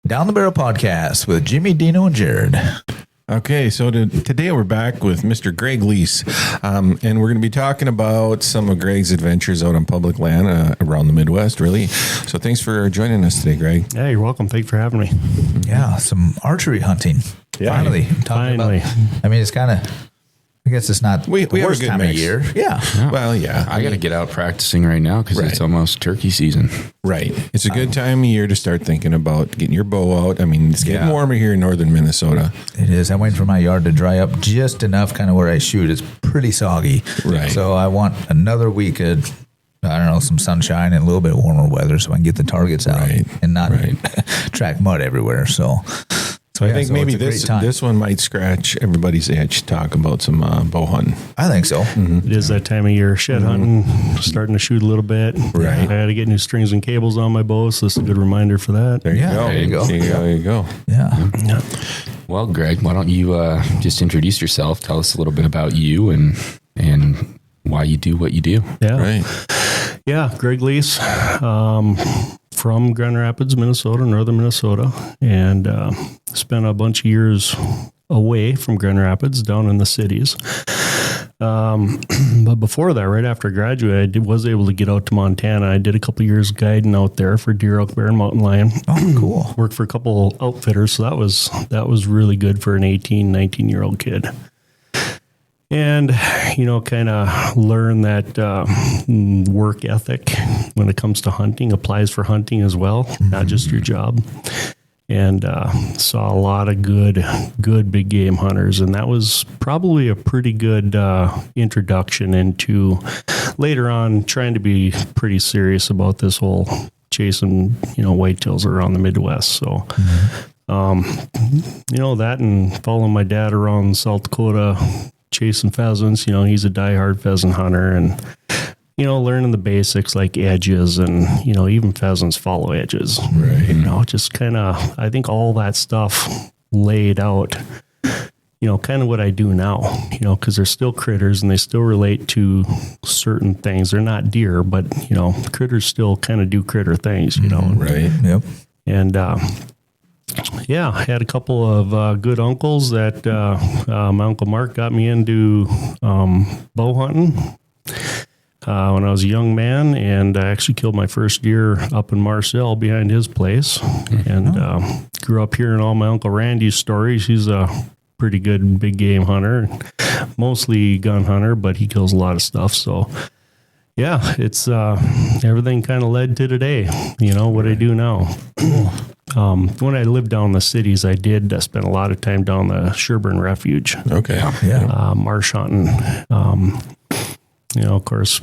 Down the Barrel Podcast with Jimmy, Dino, and Jared. Okay, so today we're back with Mr. Greg Lease, and we're going to be talking about some of Greg's adventures out on public land around the Midwest, really. So thanks for joining us today, Greg. Yeah, you're welcome. Thanks for having me. Yeah, some archery hunting. Yeah. Finally. I mean, it's kind of... I guess it's not we the have worst a good time mix. of year. Yeah. Well, yeah. I got to get out practicing right now because it's almost turkey season. Right. It's a good time of year to start thinking about getting your bow out. I mean, it's getting warmer here in northern Minnesota. It is. I'm waiting for my yard to dry up just enough, kind of where I shoot. It's pretty soggy. Right. So I want another week of, I don't know, some sunshine and a little bit warmer weather so I can get the targets out and not track mud everywhere. So I think maybe this one might scratch everybody's itch to talk about some bow hunting. I think so. It is that time of year. Shed hunting, starting to shoot a little bit. Right. I got to get new strings and cables on my bow, so this is a good reminder for that. There you go. There you go. Yeah. Well, Greg, why don't you just introduce yourself? Tell us a little bit about you and why you do what you do. Yeah. Right. Yeah, Greg Lease, from Grand Rapids, Minnesota, northern Minnesota, and spent a bunch of years away from Grand Rapids, down in the cities. But before that, right after I graduated, I was able to get out to Montana. I did a couple of years guiding out there for deer, elk, bear, and mountain lion. Oh, cool. Worked for a couple outfitters, so that was really good for an 18, 19-year-old kid. And, kind of learn that work ethic when it comes to hunting applies for hunting as well, not just your job. And saw a lot of good big game hunters. And that was probably a pretty good introduction into later on trying to be pretty serious about this whole chasing, whitetails around the Midwest. So, that and following my dad around South Dakota, chasing pheasants, he's a diehard pheasant hunter, and learning the basics like edges and even pheasants follow edges, right? Just kind of, I think all that stuff laid out, kind of what I do now, because they're still critters and they still relate to certain things. They're not deer, but critters still kind of do critter things, Right. Yep. And I had a couple of good uncles that my Uncle Mark got me into bow hunting when I was a young man, and I actually killed my first deer up in Marcel behind his place, and grew up hearing all my Uncle Randy's stories. He's a pretty good big game hunter, mostly gun hunter, but he kills a lot of stuff. So yeah, it's everything kind of led to today, what I do now. When I lived down in the cities, I did spend a lot of time down the Sherburne Refuge. Okay. Marsh hunting. Of course,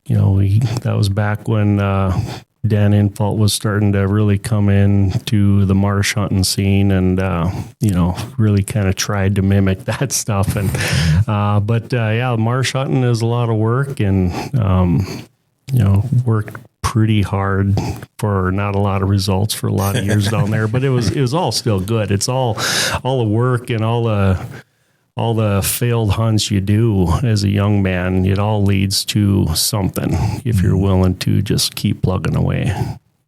that was back when Dan Infalt was starting to really come into the marsh hunting scene, and really kind of tried to mimic that stuff. And marsh hunting is a lot of work, and worked pretty hard for not a lot of results for a lot of years down there, but it was all still good. It's all the work and all the failed hunts you do as a young man. It all leads to something if you're willing to just keep plugging away.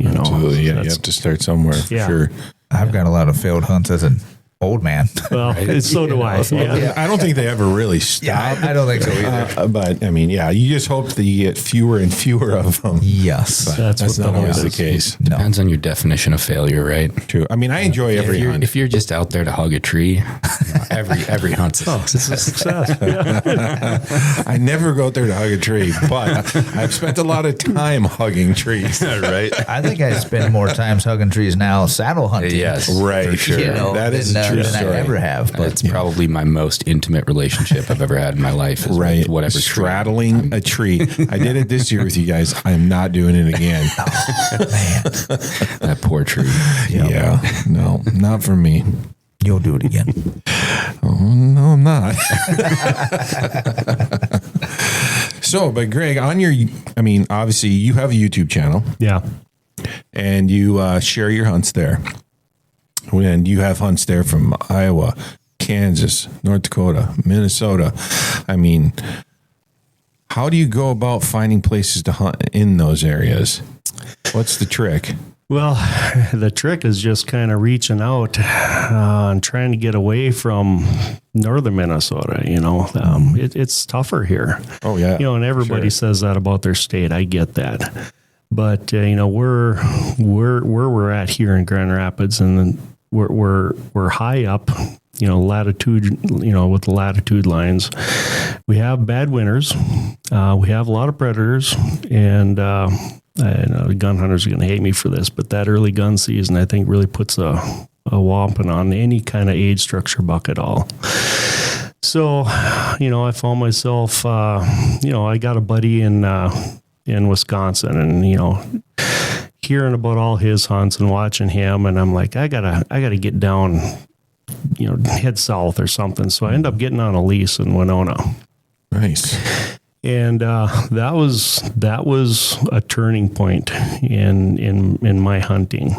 Absolutely. Yeah, you have to start somewhere for sure. I've got a lot of failed hunts as an old man. Well, so do I. Yeah. I don't think they ever really stop. I don't think so either. But I mean, you just hope that you get fewer and fewer of them. Yes. But that's not always the case. Depends on your definition of failure, right? True. I mean, I enjoy every hunt. If you're just out there to hug a tree, every hunt's a success. I never go out there to hug a tree, but I've spent a lot of time hugging trees. Right? I think I spend more times hugging trees now saddle hunting. Yes, right. for sure. That is a true than story. I ever have. But it's probably my most intimate relationship I've ever had in my life. Is right. Whatever. Straddling a tree. I did it this year with you guys. I'm not doing it again. Oh, man. That poor tree. Yeah. No, not for me. You'll do it again. Oh, no, I'm not. So, but Greg, obviously you have a YouTube channel. Yeah. And you share your hunts there. And you have hunts there from Iowa, Kansas, North Dakota, Minnesota. I mean, how do you go about finding places to hunt in those areas? What's the trick? Well, the trick is just kind of reaching out and trying to get away from northern Minnesota. It's tougher here. Oh yeah. And everybody says that about their state. I get that, but where we're at here in Grand Rapids, and then we're high up. Latitude. With the latitude lines, we have bad winters. We have a lot of predators, and I know the gun hunters are going to hate me for this, but that early gun season, I think, really puts a whomping on any kind of age structure buck at all. So, I found myself, I got a buddy in Wisconsin, and hearing about all his hunts and watching him, and I'm like, I gotta get down, head south or something. So I end up getting on a lease in Winona. Nice. And that was a turning point in my hunting.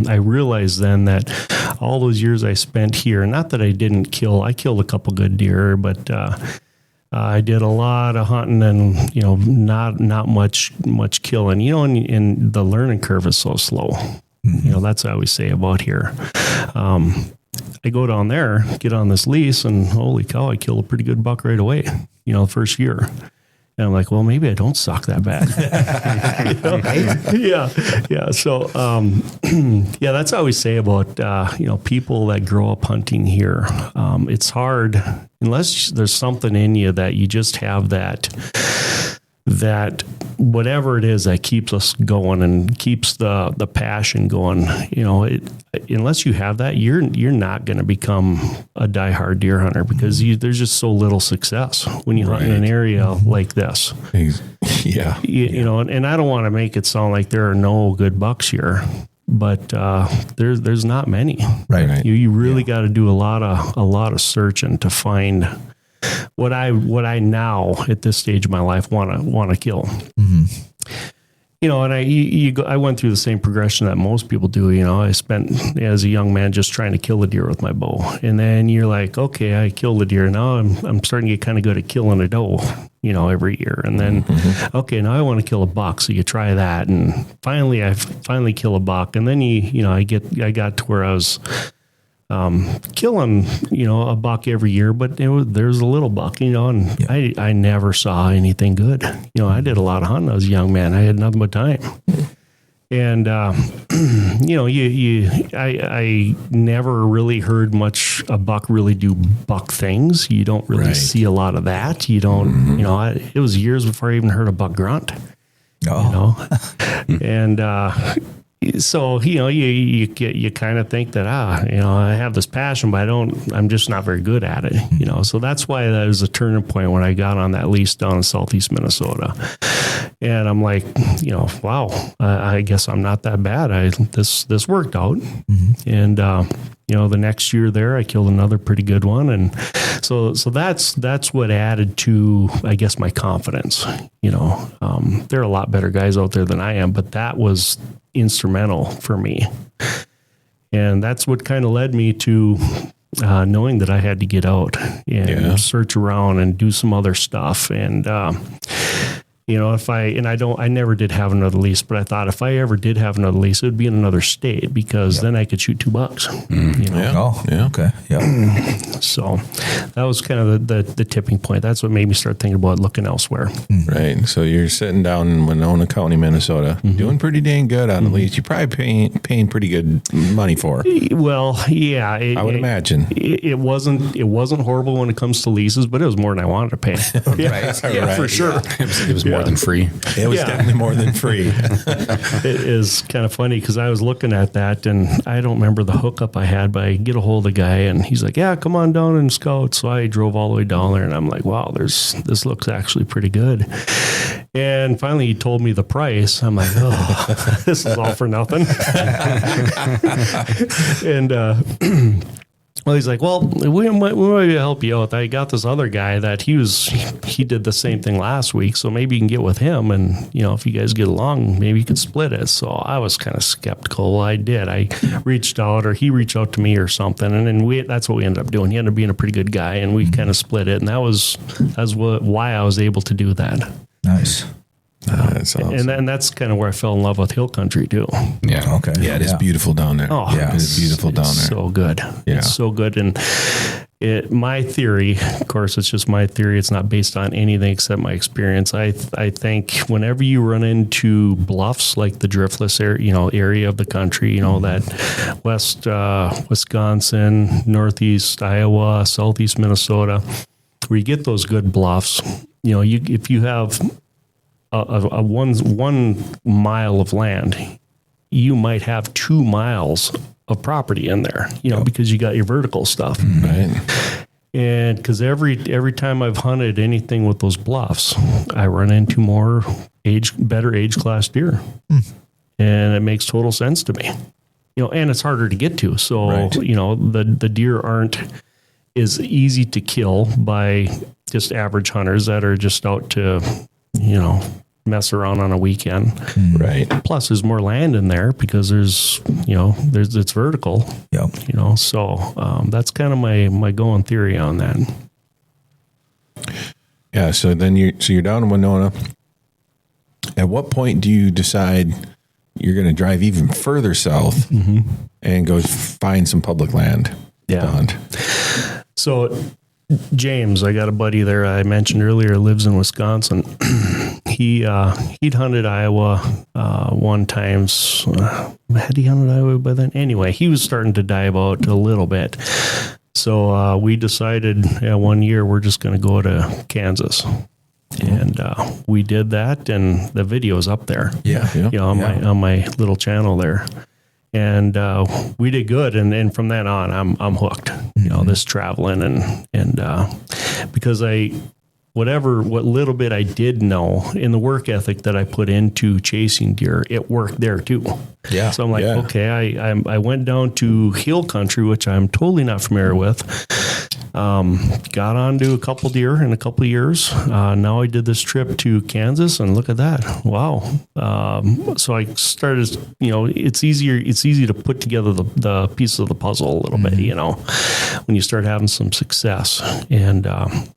I realized then that all those years I spent here, not that I didn't kill, I killed a couple good deer, but I did a lot of hunting and not much killing. And the learning curve is so slow. That's what I always say about here. I go down there, get on this lease, and holy cow, I kill a pretty good buck right away, the first year. And I'm like, well, maybe I don't suck that bad. Yeah. So, that's what I always say about, people that grow up hunting here. It's hard unless there's something in you that you just have that whatever it is that keeps us going and keeps the passion going, unless you have that, you're not going to become a diehard deer hunter because there's just so little success when you hunt in an area like this. Yeah. And I don't want to make it sound like there are no good bucks here, but there's not many. Right. You really got to do a lot of searching to find what I now at this stage of my life want to kill. Mm-hmm. And I went through the same progression that most people do. I spent as a young man just trying to kill a deer with my bow, and then you're like, okay, I killed a deer. Now I'm starting to get kind of good at killing a doe, every year. And then, okay, now I want to kill a buck. So you try that, and I finally kill a buck, and then I got to where I was killing, a buck every year, but there's a little buck, and I never saw anything good. I did a lot of hunting. I was a young man. I had nothing but time. And, I never really heard much a buck really do buck things. You don't really see a lot of that. You don't, it was years before I even heard a buck grunt, and, so, you kind of think that, I have this passion, but I'm just not very good at it, So that's why that was a turning point when I got on that lease down in southeast Minnesota. And I'm like, wow, I guess I'm not that bad. This worked out. Mm-hmm. And, the next year there, I killed another pretty good one. And so that's what added to, I guess, my confidence. There are a lot better guys out there than I am, but that was instrumental for me. And that's what kind of led me to knowing that I had to get out and search around and do some other stuff. And, I never did have another lease, but I thought if I ever did have another lease, it would be in another state because then I could shoot 2 bucks. Okay. Yeah. So that was kind of the tipping point. That's what made me start thinking about looking elsewhere. Right. So you're sitting down in Winona County, Minnesota, doing pretty dang good on a lease. You're probably paying pretty good money for. Well, yeah. I would imagine. It wasn't horrible when it comes to leases, but it was more than I wanted to pay. For sure. It was more than free. It was definitely more than free. It is kind of funny because I was looking at that and I don't remember the hookup I had, but I get a hold of the guy and he's like, yeah, come on down and scout. So I drove all the way down there and I'm like, wow, this looks actually pretty good. And finally he told me the price. I'm like, oh, this is all for nothing. And, well, he's like, well, we might help you out. I got this other guy that he did the same thing last week, so maybe you can get with him, and if you guys get along, maybe you could split it. So I was kind of skeptical. Well, I did. I reached out, or he reached out to me, or something, and then that's what we ended up doing. He ended up being a pretty good guy, and we kind of split it, and that's why I was able to do that. Nice. That's awesome. And that's kind of where I fell in love with hill country too. Yeah. Okay. Yeah, it is beautiful down there. Oh, yeah, it is beautiful down there. So good. Yeah. It's so good. And my theory, of course, it's just my theory. It's not based on anything except my experience. I think whenever you run into bluffs like the driftless area of the country, that west Wisconsin, northeast Iowa, southeast Minnesota, where you get those good bluffs, if you have a 1 mile of land, you might have 2 miles of property in there, because you got your vertical stuff. Right. And because every time I've hunted anything with those bluffs, I run into better age class deer. And it makes total sense to me, and it's harder to get to. So, Right. The deer aren't as easy to kill by just average hunters that are just out to, mess around on a weekend. Right. Plus there's more land in there because it's vertical. Yep. So that's kind of my going theory on that. Yeah. So then you're down in Winona. At what point do you decide you're going to drive even further south and go find some public land to hunt? So James, I got a buddy there I mentioned earlier, lives in Wisconsin. He'd hunted Iowa one time. Had he hunted Iowa by then? Anyway, he was starting to dive out a little bit. So we decided one year we're just going to go to Kansas. And we did that, and the video's up there. On my little channel there. And we did good, and from then on, I'm hooked. This traveling and because what little bit I did know in the work ethic that I put into chasing deer, it worked there too. Yeah. So I'm like, okay, I went down to hill country, which I'm totally not familiar with. Got onto a couple deer in a couple of years. Now I did this trip to Kansas, and look at that. Wow. So I started, it's easy to put together the pieces of the puzzle a little bit, when you start having some success. And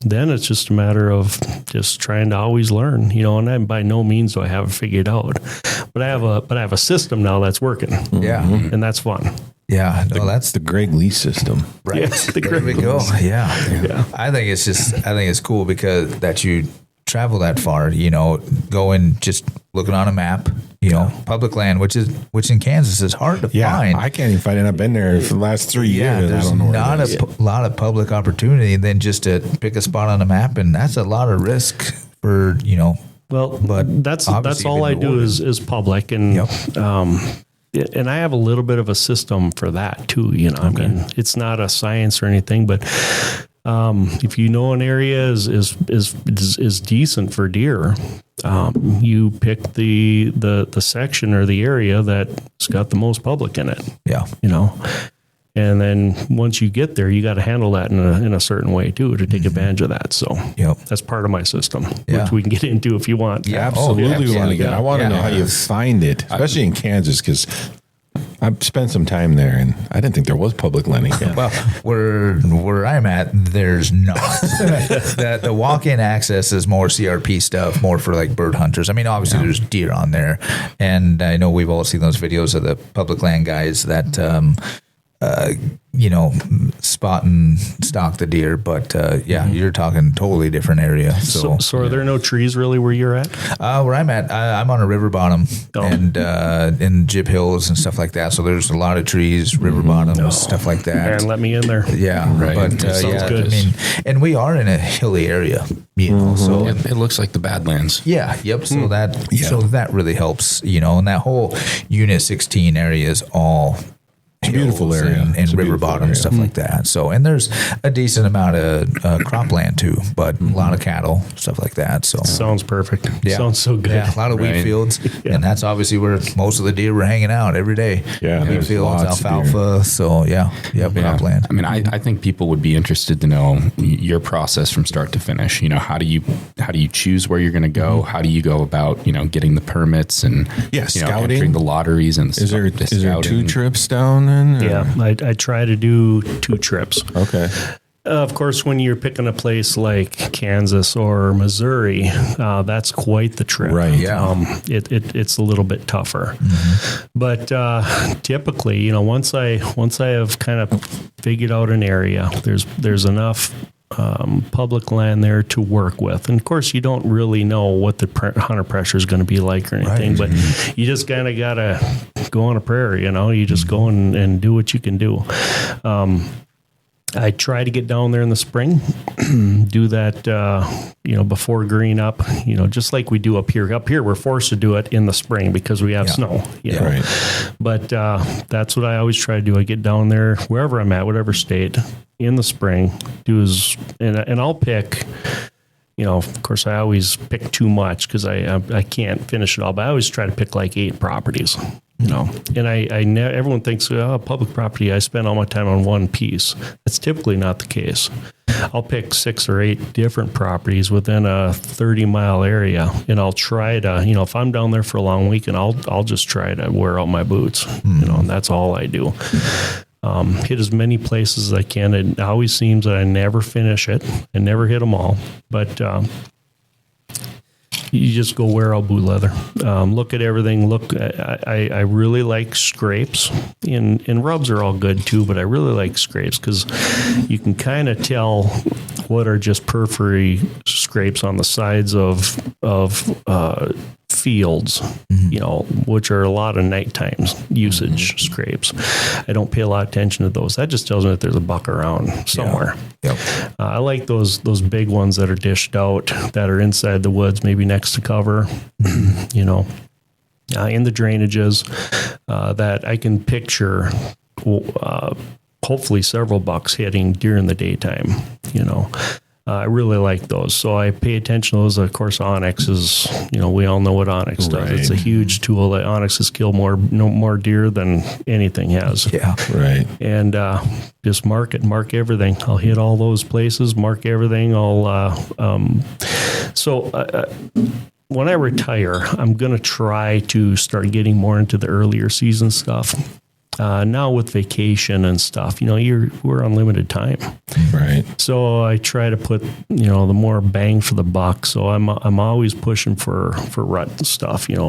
then it's just a matter of just trying to always learn, and by no means do I have it figured out. But I have a system now that's working. Yeah. And that's fun. Yeah, no, that's The Greg Lease system. right. Yeah, There we go. Yeah. I think it's cool because that you travel that far. Going just looking on a map. Public land, which in Kansas is hard to find. I can't even find it. I've been there for the last 3 years. There's I don't know where not it is. a lot of public opportunity than just to pick a spot on a map, and that's a lot of risk for Well, But that's obviously all I you've do been is public, and and I have a little bit of a system for that too. I mean, it's not a science or anything, but if an area is decent for deer, you pick the section or the area that's got the most public in it. Yeah. And then once you get there, you got to handle that in a certain way too to take advantage of that. So that's part of my system, which we can get into if you want. Yeah, absolutely. yeah, Want to get. I want to know how you find it, especially in Kansas, because I've spent some time there, and I didn't think there was public landing. Well, where I'm at, there's not. The walk-in access is more CRP stuff, more for like bird hunters. I mean, obviously there's deer on there, and I know we've all seen those videos of the public land guys that spot and stalk the deer, but you're talking totally different area. So are there no trees really where you're at? Where I'm at, I'm on a river bottom and in Jib Hills and stuff like that. So there's a lot of trees, river bottoms, stuff like that. And let me in there. Yeah, Right. But Sounds good. I mean, and we are in a hilly area, so It looks like the Badlands. yeah, yep. So that really helps, and that whole Unit 16 area is all. It's a beautiful hills area. and It's a river beautiful bottom area. stuff like that. So, and there's a decent amount of cropland too, but a lot of cattle, stuff like that. So, Sounds perfect. yeah. Sounds so good. Yeah, a lot of wheat Right. fields, and that's obviously where most of the deer were hanging out every day. Yeah, wheat there's fields, lots of alfalfa. So, cropland. I mean, I think people would be interested to know your process from start to finish. How do you choose where you're going to go? How do you go about, getting the permits and scouting. entering the lotteries and Is there the two scouting? trips down then? or- Yeah, I try to do 2 trips. Okay. Of course, when you're picking a place like Kansas or Missouri, that's quite the trip. Right. Yeah. It's a little bit tougher, but typically, once I have kind of figured out an area, there's enough public land there to work with, and of course, you don't really know what the hunter pressure is going to be like or anything, but you just kind of gotta go on a prairie. You just go and do what you can do. I try to get down there in the spring, do that, before green up, just like we do up here. Up here, we're forced to do it in the spring because we have snow, Right. But that's what I always try to do. I get down there wherever I'm at, whatever state, in the spring, and I'll pick. Of course, I always pick too much because I can't finish it all. But I always try to pick like 8 properties. And everyone thinks, public property, I spend all my time on one piece. That's typically not the case. I'll pick 6 or 8 different properties within a 30-mile area, and I'll try to, if I'm down there for a long weekend, I'll just try to wear out my boots, and that's all I do. Hit as many places as I can. It always seems that I never finish it. I never hit them all, but you just go wear out boot leather. Look at everything. I really like scrapes, and rubs are all good too, but I really like scrapes because you can kind of tell what are just periphery scrapes on the sides of fields, which are a lot of nighttime usage scrapes. I don't pay a lot of attention to those. That just tells me that there's a buck around somewhere. Yep. I like those big ones that are dished out, that are inside the woods, maybe next to cover, in the drainages, that I can picture, hopefully several bucks hitting during the daytime, I really like those. So I pay attention to those. Of course, Onyx is, we all know what Onyx does. Right. It's a huge tool. That Onyx has killed more deer than anything has. Yeah. Right. And just mark everything. I'll hit all those places, mark everything. When I retire, I'm going to try to start getting more into the earlier season stuff. Now with vacation and stuff, we're on limited time. Right. So I try to put, the more bang for the buck. So I'm always pushing for rut stuff, Yep.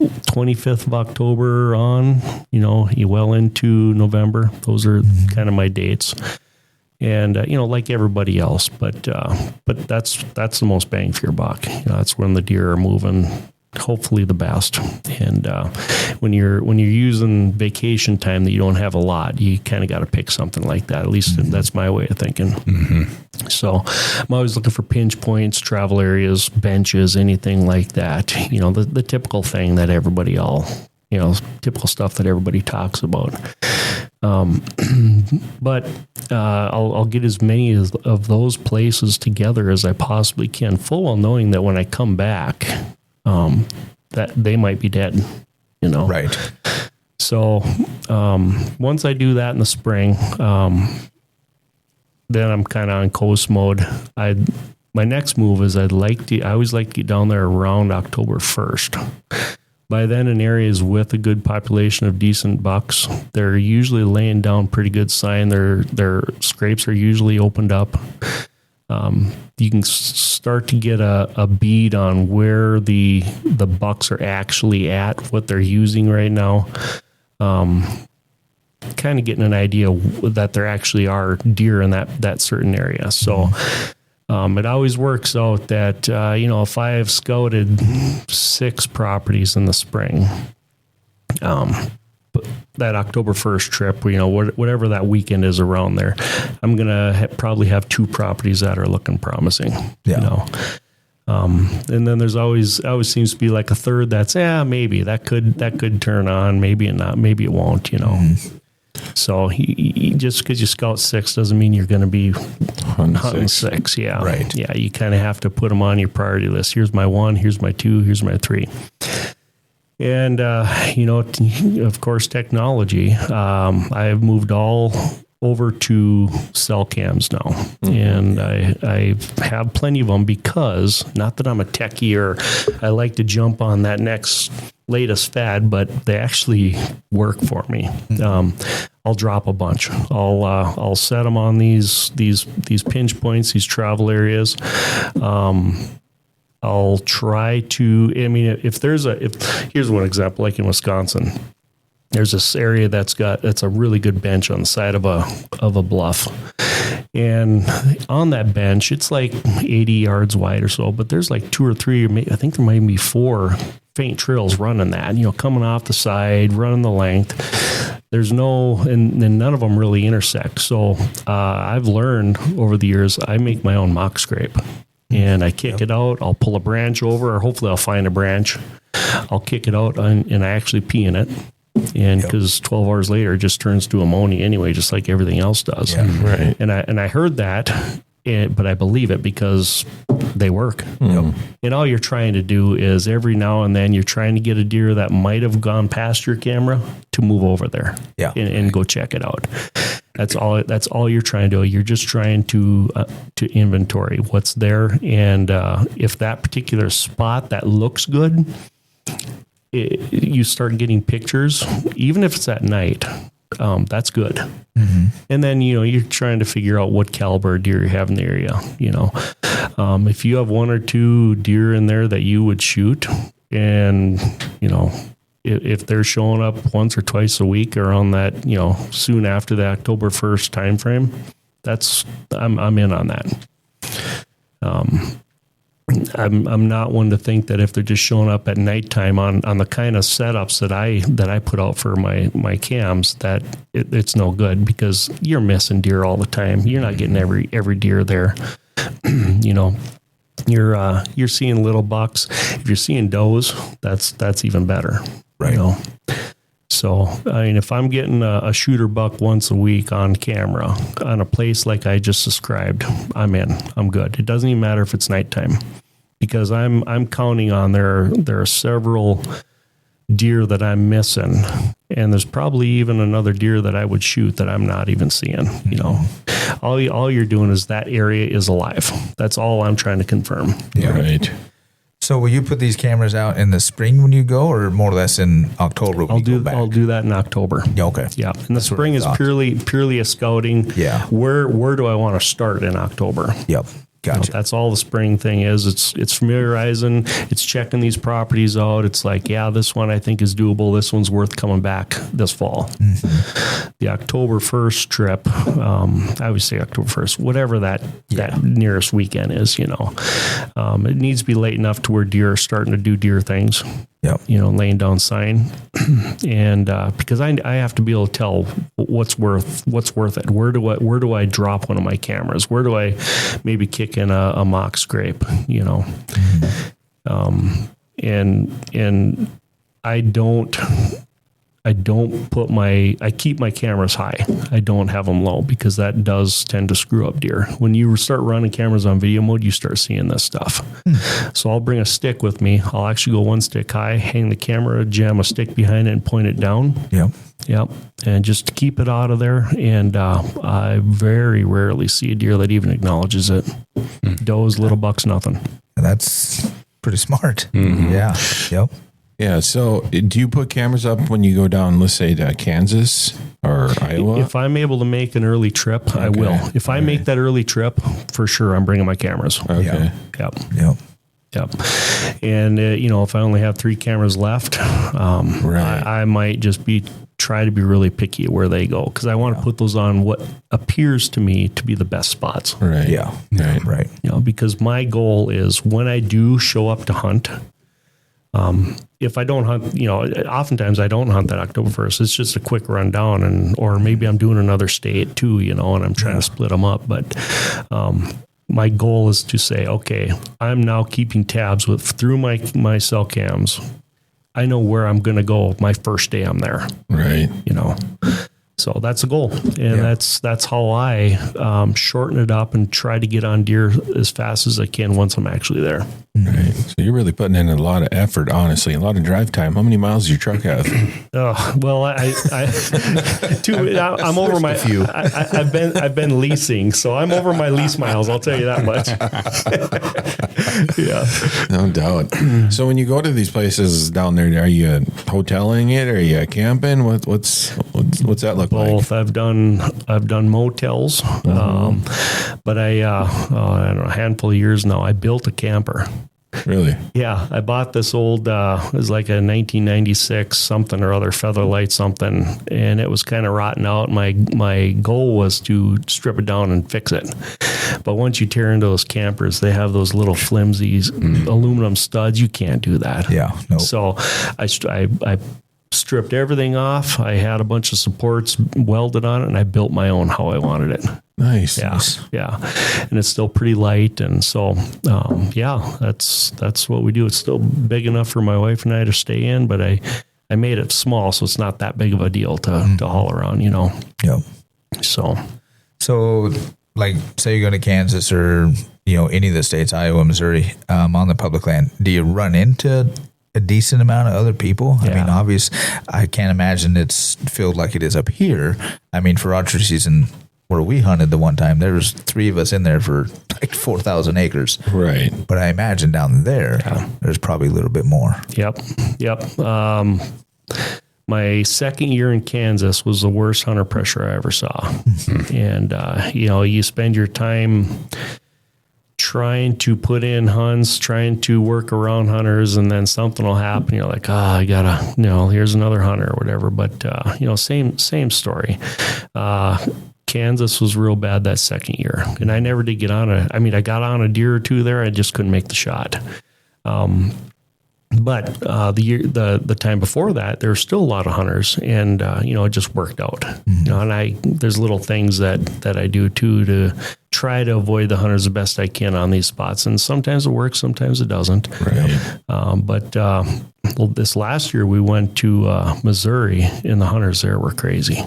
25th of October on, well into November. Those are kind of my dates. And, like everybody else, but that's the most bang for your buck. That's when the deer are moving, hopefully the best. And when you're using vacation time that you don't have a lot, you kind of got to pick something like that. At least that's my way of thinking. So I'm always looking for pinch points, travel areas, benches, anything like that. The typical thing that everybody typical stuff that everybody talks about. But I'll get as many of those places together as I possibly can, full well knowing that when I come back, that they might be dead, Right. So once I do that in the spring, then I'm kind of on coast mode. My next move is I always like to get down there around October 1st. By then, in areas with a good population of decent bucks, they're usually laying down pretty good sign. Their scrapes are usually opened up. You can start to get a bead on where the bucks are actually at, what they're using right now. Kind of getting an idea that there actually are deer in that certain area. So it always works out that, if I have scouted 6 properties in the spring, that October 1st trip, whatever that weekend is around there, I'm going to probably have 2 properties that are looking promising, and then there's always seems to be like a third that's, maybe that could turn on, maybe not, maybe it won't, So just because you scout 6 doesn't mean you're going to be hunting 6. Yeah. Right. Yeah. You kind of have to put them on your priority list. Here's my 1, here's my 2, here's my 3. And, of course, technology. I have moved all over to cell cams now. And I have plenty of them because, not that I'm a techie or I like to jump on that next latest fad, but they actually work for me. I'll drop a bunch. I'll set them on these pinch points, these travel areas. I'll try to. I mean, if here's one example, like in Wisconsin, there's this area that's a really good bench on the side of a bluff, and on that bench, it's like 80 yards wide or so, but there's like 2 or 3, I think there might be 4 faint trails running that, coming off the side, running the length. There's and none of them really intersect. So I've learned over the years, I make my own mock scrape. And I kick it out. I'll pull a branch over, or hopefully I'll find a branch. I'll kick it out, and I actually pee in it. And because 12 hours later, it just turns to ammonia anyway, just like everything else does. Yeah, right. And I heard that, but I believe it because they work. And all you're trying to do is every now and then you're trying to get a deer that might have gone past your camera to move over there and go check it out. That's all you're trying to do. You're just trying to inventory what's there. And if that particular spot that looks good, you start getting pictures, even if it's at night, that's good. Mm-hmm. And then, you're trying to figure out what caliber deer you have in the area. If you have 1 or 2 deer in there that you would shoot, and, if they're showing up once or twice a week around that, soon after the October 1st timeframe, I'm in on that. I'm not one to think that if they're just showing up at nighttime on the kind of setups that I put out for my cams, that it's no good, because you're missing deer all the time. You're not getting every deer there. You're seeing little bucks. If you're seeing does, that's even better. Right. So, I mean, if I'm getting a shooter buck once a week on camera on a place like I just described, I'm in. I'm good. It doesn't even matter if it's nighttime, because I'm counting on there are several deer that I'm missing, and there's probably even another deer that I would shoot that I'm not even seeing. All you're doing is that area is alive. That's all I'm trying to confirm. Yeah. Right. So will you put these cameras out in the spring when you go, or more or less in October when you go back? I'll do that in October. Yeah, okay. Yeah. And the spring is purely a scouting. Yeah. Where do I want to start in October? Yep. Gotcha. That's all the spring thing is. It's familiarizing. It's checking these properties out. It's like, this one I think is doable. This one's worth coming back this fall. Mm-hmm. The October 1st trip, I would say October 1st, whatever that nearest weekend is, it needs to be late enough to where deer are starting to do deer things. Yep. Laying down sign, and because I have to be able to tell what's worth it. Where do I drop one of my cameras? Where do I maybe kick in a mock scrape? And I keep my cameras high. I don't have them low, because that does tend to screw up deer. When you start running cameras on video mode, you start seeing this stuff. So I'll bring a stick with me. I'll actually go 1 stick high, hang the camera, jam a stick behind it, and point it down. Yep. And just to keep it out of there. And I very rarely see a deer that even acknowledges it. Does, little bucks, nothing. That's pretty smart. Mm-hmm. Yeah. Yep. Yeah. So do you put cameras up when you go down, let's say, to Kansas or Iowa? If I'm able to make an early trip, I will. If I make that early trip, for sure, I'm bringing my cameras. Okay. Yep. And, if I only have 3 cameras left, I might just try to be really picky at where they go, because I want to put those on what appears to me to be the best spots. Right. Yeah. Right. Because my goal is, when I do show up to hunt, if I don't hunt, oftentimes I don't hunt that October 1st. It's just a quick rundown, or maybe I'm doing another state too, and I'm trying to split them up. But my goal is to say, okay, I'm now keeping tabs through my cell cams. I know where I'm going to go my first day I'm there. Right. So that's a goal, and that's how I shorten it up and try to get on deer as fast as I can once I'm actually there. Right. So you're really putting in a lot of effort, honestly, a lot of drive time. How many miles does your truck have? Well, I'm over my. I've been leasing, so I'm over my lease miles. I'll tell you that much. Yeah, no doubt. So when you go to these places down there, are you hoteling it? Are you camping? What's that look like? Both. I've done motels, but I don't know, a handful of years now, I built a camper. Really? Yeah, I bought this old, it was like a 1996 something or other, Featherlight something, and it was kind of rotten out. My goal was to strip it down and fix it. But once you tear into those campers, they have those little flimsy aluminum studs. You can't do that. Yeah. Nope. So I stripped everything off. I had a bunch of supports welded on it, and I built my own how I wanted it. Nice. Yeah, yeah, and it's still pretty light, and so that's what we do. It's still big enough for my wife and I to stay in, but I made it small, so it's not that big of a deal to haul around, you know. Yep. So like, say you go to Kansas or any of the states, Iowa, Missouri, on the public land, do you run into a decent amount of other people? Yeah. I mean, I can't imagine it's filled like it is up here. I mean, for archery season, where we hunted the one time, there was 3 of us in there for like 4,000 acres. Right. But I imagine down there, there's probably a little bit more. Yep. My second year in Kansas was the worst hunter pressure I ever saw. And, you spend your time trying to put in hunts, trying to work around hunters, and then something will happen. You're like, I gotta, here's another hunter or whatever. But, same story. Kansas was real bad that second year, and I never did get on I got on a deer or two there. I just couldn't make the shot. But the time before that, there were still a lot of hunters, and it just worked out. And there's little things that I do too to try to avoid the hunters the best I can on these spots, and sometimes it works, sometimes it doesn't. Right. But this last year we went to Missouri, and the hunters there were crazy.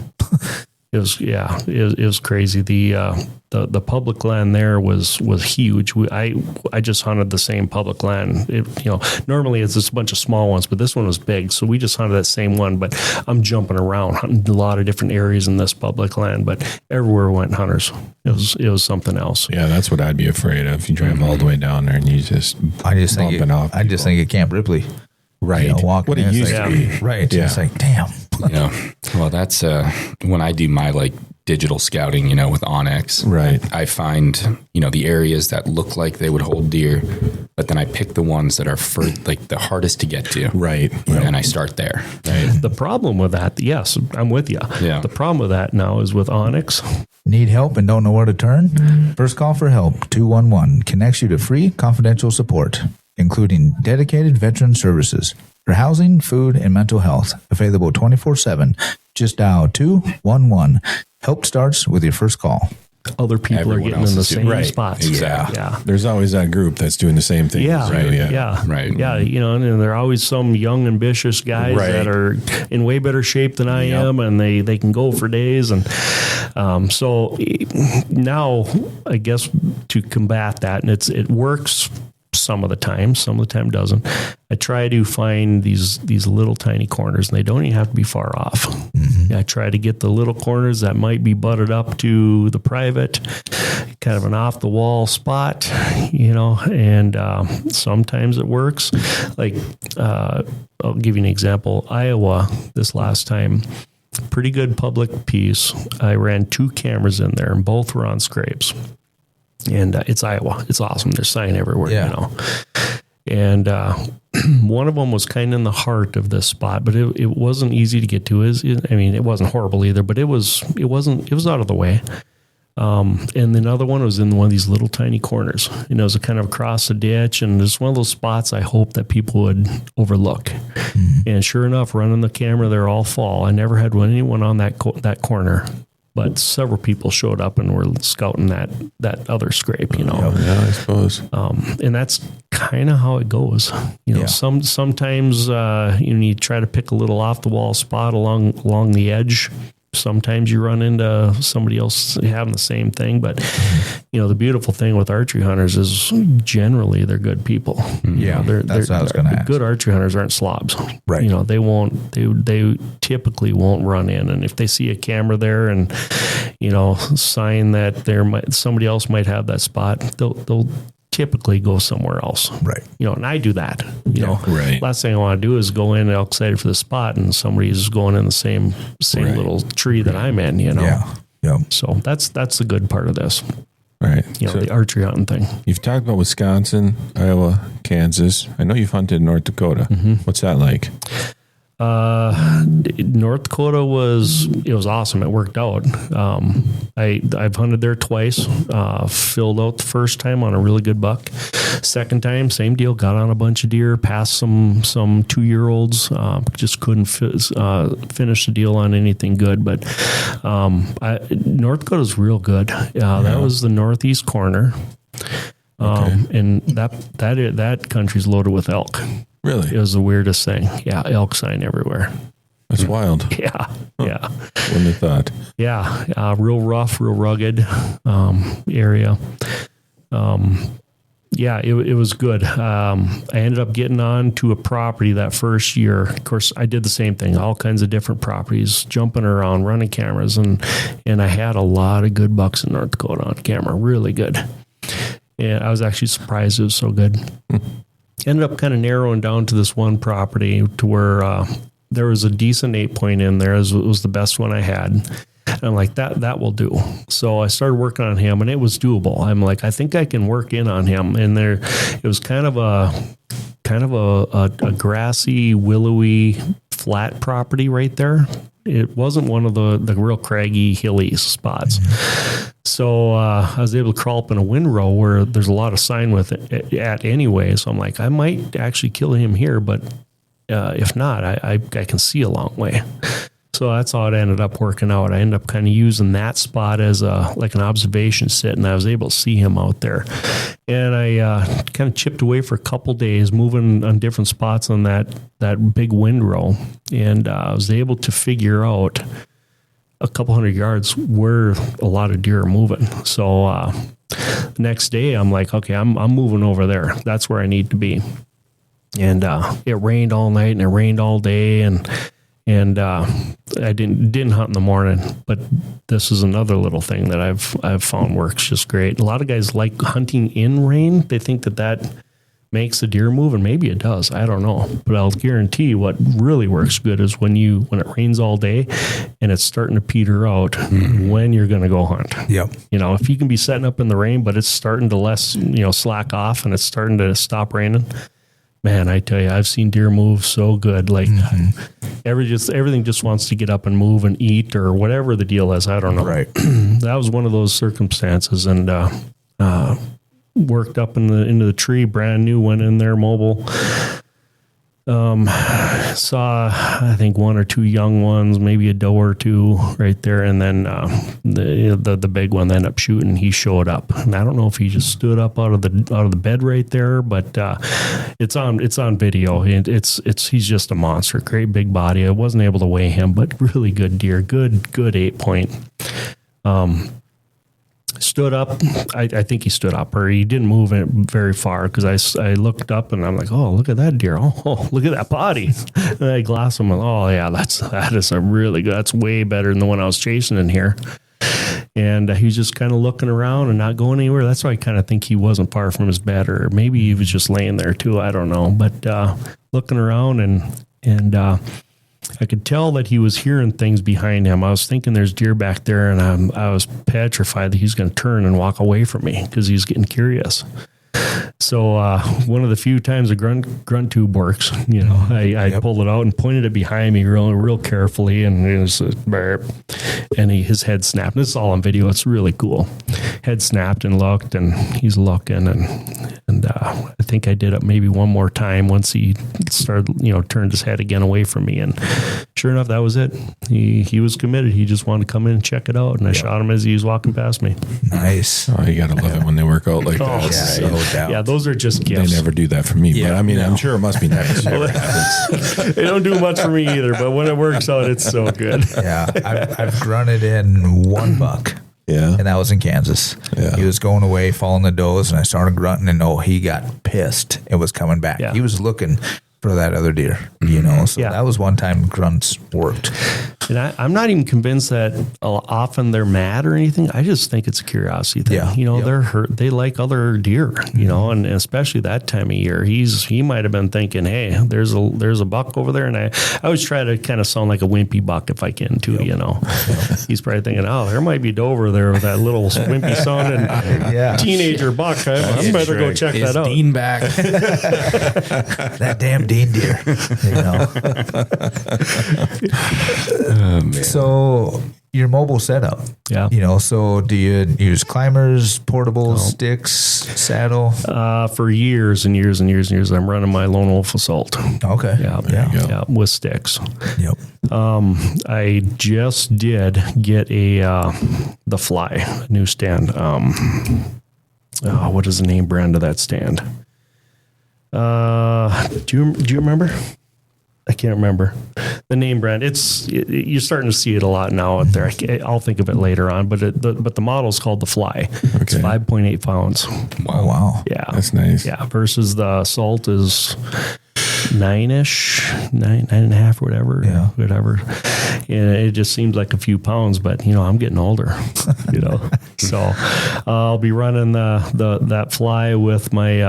It was crazy. The public land there was huge. I just hunted the same public land. Normally it's just a bunch of small ones, but this one was big. So we just hunted that same one, but I'm jumping around, hunting a lot of different areas in this public land, but everywhere went hunters. It was something else. Yeah, that's what I'd be afraid of. You drive all the way down there and you just I just think of Camp Ripley. Right. Walking what it used to be. Right. Yeah. It's like, damn. Well, that's when I do my digital scouting, with Onyx. Right. I find, the areas that look like they would hold deer, but then I pick the ones that are the hardest to get to. Right. And I start there. Right. The problem with that, yes, I'm with you. Yeah. The problem with that now is with Onyx. Need help and don't know where to turn? First Call for Help 211 connects you to free confidential support, including dedicated veteran services for housing, food, and mental health, available 24/7. Just dial 211. Help starts with your first call. Other people Everyone are getting else in the is same doing- spots. Exactly. Yeah. There's always that group that's doing the same thing. Yeah, Right. yeah, Right. Yeah, and there are always some young, ambitious guys Right. that are in way better shape than I am, and they can go for days. And so now, I guess, to combat that, and it works some of the time doesn't. I try to find these little tiny corners, and they don't even have to be far off. Mm-hmm. I try to get the little corners that might be butted up to the private, kind of an off the wall spot, and sometimes it works. I'll give you an example. Iowa, this last time, pretty good public piece. I ran 2 cameras in there, and both were on scrapes. And it's Iowa. It's awesome. There's sign everywhere, And one of them was kind of in the heart of this spot, but it wasn't easy to get to. It wasn't horrible either, but it was out of the way. And another one was in one of these little tiny corners. It was kind of across the ditch, and it's one of those spots I hope that people would overlook. Mm-hmm. And sure enough, running the camera there all fall, I never had anyone on that corner. But several people showed up and were scouting that other scrape, Yeah, I suppose. And that's kind of how it goes. Sometimes you try to pick a little off the wall spot along the edge. Sometimes you run into somebody else having the same thing, but the beautiful thing with archery hunters is generally they're good people. Yeah, that's what I was going to ask. Good archery hunters aren't slobs, right? They won't. They typically won't run in, and if they see a camera there and sign that somebody else might have that spot, they'll typically go somewhere else. Right. And I do that. right. Last thing I want to do is go in elk sighted for the spot and somebody's going in the same Right. little tree that I'm in, Yeah. Yeah. So that's the good part of this, Right. So the archery hunting thing. you've talked about Wisconsin, Iowa, Kansas. I know you've hunted in North Dakota. What's that like? North Dakota was awesome. It worked out. I've hunted there twice, filled out the first time on a really good buck. Second time, same deal, got on a bunch of deer, passed some 2-year-olds, just couldn't finish the deal on anything good. But North Dakota's real good. That was the northeast corner. And that country's loaded with elk. Really? It was the weirdest thing. Yeah, elk sign everywhere. That's wild. Yeah, yeah, Wouldn't have thought. yeah. Real rough, real rugged area. Yeah, it was good. I ended up getting on to a property that first year. Of course, I did the same thing, all kinds of different properties, jumping around, running cameras, and I had a lot of good bucks in North Dakota on camera, really good. And I was actually surprised it was so good. Ended up kind of narrowing down to this one property to where there was a decent 8-point in there. It was the best one I had. And I'm like, that will do. So I started working on him, and it was doable. I'm like, I think I can work in on him. And it was kind of a grassy, willowy, flat property right there. It wasn't one of the real craggy, hilly spots. So I was able to crawl up in a windrow where there's a lot of sign with it at anyway. So I'm like, I might actually kill him here, but if not, I can see a long way. So that's how it ended up working out. I ended up kind of using that spot as like an observation sit, and I was able to see him out there. And I kind of chipped away for a couple days, moving on different spots on that big windrow, and I was able to figure out a couple hundred yards where a lot of deer are moving. So the next day, I'm like, okay, I'm moving over there. That's where I need to be. And it rained all night and it rained all day, and I didn't hunt in the morning. But this is another little thing that I've found works just great. A lot of guys like hunting in rain. They think that makes the deer move, and maybe it does. I don't know, but I'll guarantee what really works good is when it rains all day and it's starting to peter out when you're going to go hunt. Yep. If you can be setting up in the rain, but it's starting to slack off and it's starting to stop raining. Man, I tell you, I've seen deer move so good. Like everything just wants to get up and move and eat or whatever the deal is. I don't know. Right. That was one of those circumstances, and worked up into the tree, brand new, went in there mobile. Saw, I think, 1 or 2 young ones, maybe a doe or 2 right there, and then the big one ended up shooting. He showed up, and I don't know if he just stood up out of the bed right there, but it's on video. He's just a monster, great big body. I wasn't able to weigh him, but really good deer, good 8-point. Stood up. I think he stood up, or he didn't move it very far, because I looked up and I'm like, oh, look at that deer. Oh, look at that body. And I glass him. Oh yeah, that is a really good. That's way better than the one I was chasing in here. And he was just kind of looking around and not going anywhere. That's why I kind of think he wasn't far from his bed, or maybe he was just laying there too. I don't know, but looking around and I could tell that he was hearing things behind him. I was thinking there's deer back there, and I was petrified that he's going to turn and walk away from me because he's getting curious. So one of the few times a grunt tube works, I pulled it out and pointed it behind me real carefully, and it was his head snapped. This is all on video. It's really cool. Head snapped and looked, and he's looking, and I think I did it maybe one more time once he started, turned his head again away from me, and sure enough, that was it. He was committed. He just wanted to come in and check it out, and I shot him as he was walking past me. Nice. Oh, you got to love it when they work out like that. Yeah, no doubt. Yeah, those are just gifts. They never do that for me, but I mean, I'm sure it must be nice. They don't do much for me either, but when it works out, it's so good. Yeah, I've grunted in 1 buck. Yeah. And that was in Kansas. Yeah. He was going away, following the does, and I started grunting, and he got pissed. It was coming back. Yeah. He was looking for that other deer, So Yeah. that was one time grunts worked. And I'm not even convinced that often they're mad or anything. I just think it's a curiosity thing. Yeah. You know, they're hurt. They like other deer, you know, and especially that time of year. He might have been thinking, hey, there's a buck over there. And I always try to kind of sound like a wimpy buck if I can too, you know. He's probably thinking, oh, there might be Doe over there with that little wimpy son and teenager buck. I better go check that out. Dean back. That damn dean deer. You know. So your mobile setup. Yeah. You know, so do you use climbers, portables, sticks, saddle? For years and years and years and years, I'm running my Lone Wolf Assault. Okay. Yeah, with sticks. Yep. I just did get the Fly new stand. What is the name brand of that stand? Do you remember? I can't remember the name brand. You're starting to see it a lot now out there. I'll think of it later on, but the model is called the Fly. Okay. It's 5.8 pounds. Wow. Yeah. That's nice. Yeah. Versus the Assault is 9.5 or whatever. Yeah. Whatever. And it just seems like a few pounds, but you know, I'm getting older, you know, so I'll be running that Fly with my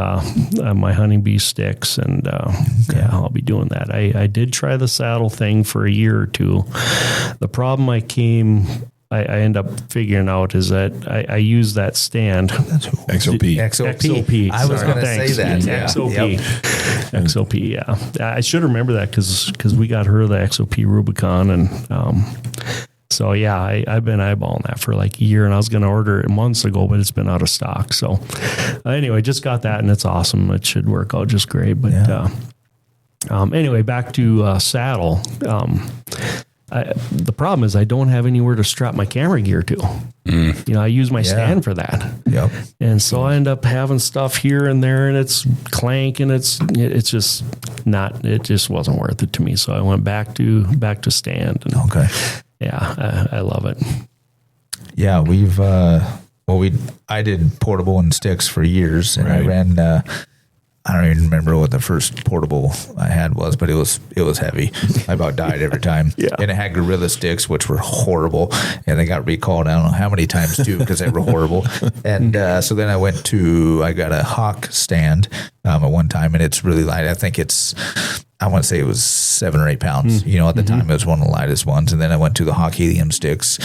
my honeybee sticks, and I'll be doing that. I did try the saddle thing for a year or two. The problem I end up figuring out is that I use that stand. XOP. XOP. I was going to say that. XOP. XOP, yeah. I should remember that because we got her the XOP Rubicon. And so, yeah, I've been eyeballing that for like a year, and I was going to order it months ago, but it's been out of stock. So anyway, just got that, and it's awesome. It should work out just great. But anyway, back to saddle. The problem is I don't have anywhere to strap my camera gear to. You know, I use my stand for that. Yep. And so I end up having stuff here and there, and it's clank, and it's just not. It just wasn't worth it to me. So I went back to stand. And Okay. Yeah, I love it. Yeah, we've I did portable and sticks for years, and I ran. I don't even remember what the first portable I had was, but it was heavy. I about died every time. Yeah. And it had gorilla sticks, which were horrible, and they got recalled. I don't know how many times too, because they were horrible. And so then I got a Hawk stand at one time, and it's really light. I think I want to say it was 7 or 8 pounds. You know, at the time it was one of the lightest ones. And then I went to the Hawk helium sticks,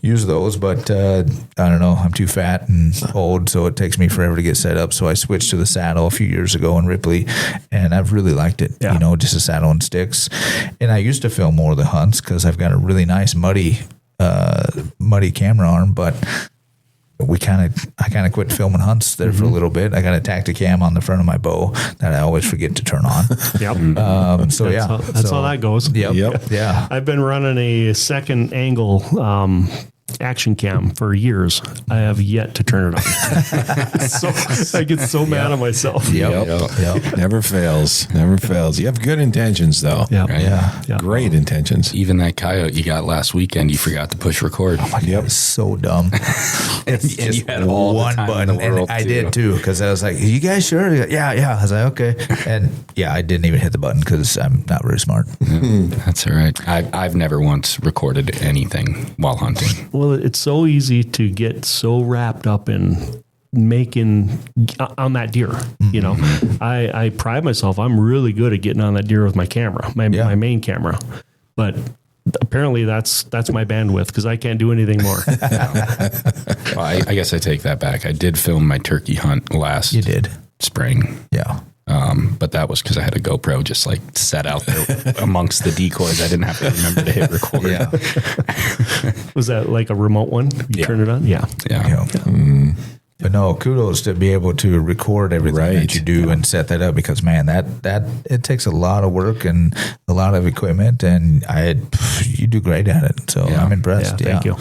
use those, but I don't know. I'm too fat and old, so it takes me forever to get set up. So I switched to the saddle a few years ago in Ripley, and I've really liked it. Yeah. You know, just a saddle and sticks. And I used to film more of the hunts because I've got a really nice muddy camera arm, but I kind of quit filming hunts there for a little bit. I got a Tacticam on the front of my bow that I always forget to turn on. Yep. That's how that goes. Yep. Yeah. I've been running a second angle action cam for years. I have yet to turn it on. So I get so mad at myself. Yep. Never fails. You have good intentions, though. Yep. Right? Yeah. Great intentions. Even that coyote you got last weekend, you forgot to push record. Oh my God, it's so dumb. It's And just you had all the one time in button, the world, and I too. did too, because I was like, "Are you guys sure?" Yeah. I was like, "Okay," and I didn't even hit the button because I'm not very smart. That's all right. I've never once recorded anything while hunting. Well, it's so easy to get so wrapped up in making on that deer. You know, I pride myself. I'm really good at getting on that deer with my camera, my main camera, but apparently that's my bandwidth because I can't do anything more. Well, I guess I take that back. I did film my turkey hunt last You did, spring. yeah. But that was because I had a GoPro just like set out there amongst the decoys. I didn't have to remember to hit record. Yeah. Was that like a remote one? You turn it on? Yeah. Yeah. But no, kudos to be able to record everything that you do and set that up, because man, that it takes a lot of work and a lot of equipment, and you do great at it. So I'm impressed. Thank you.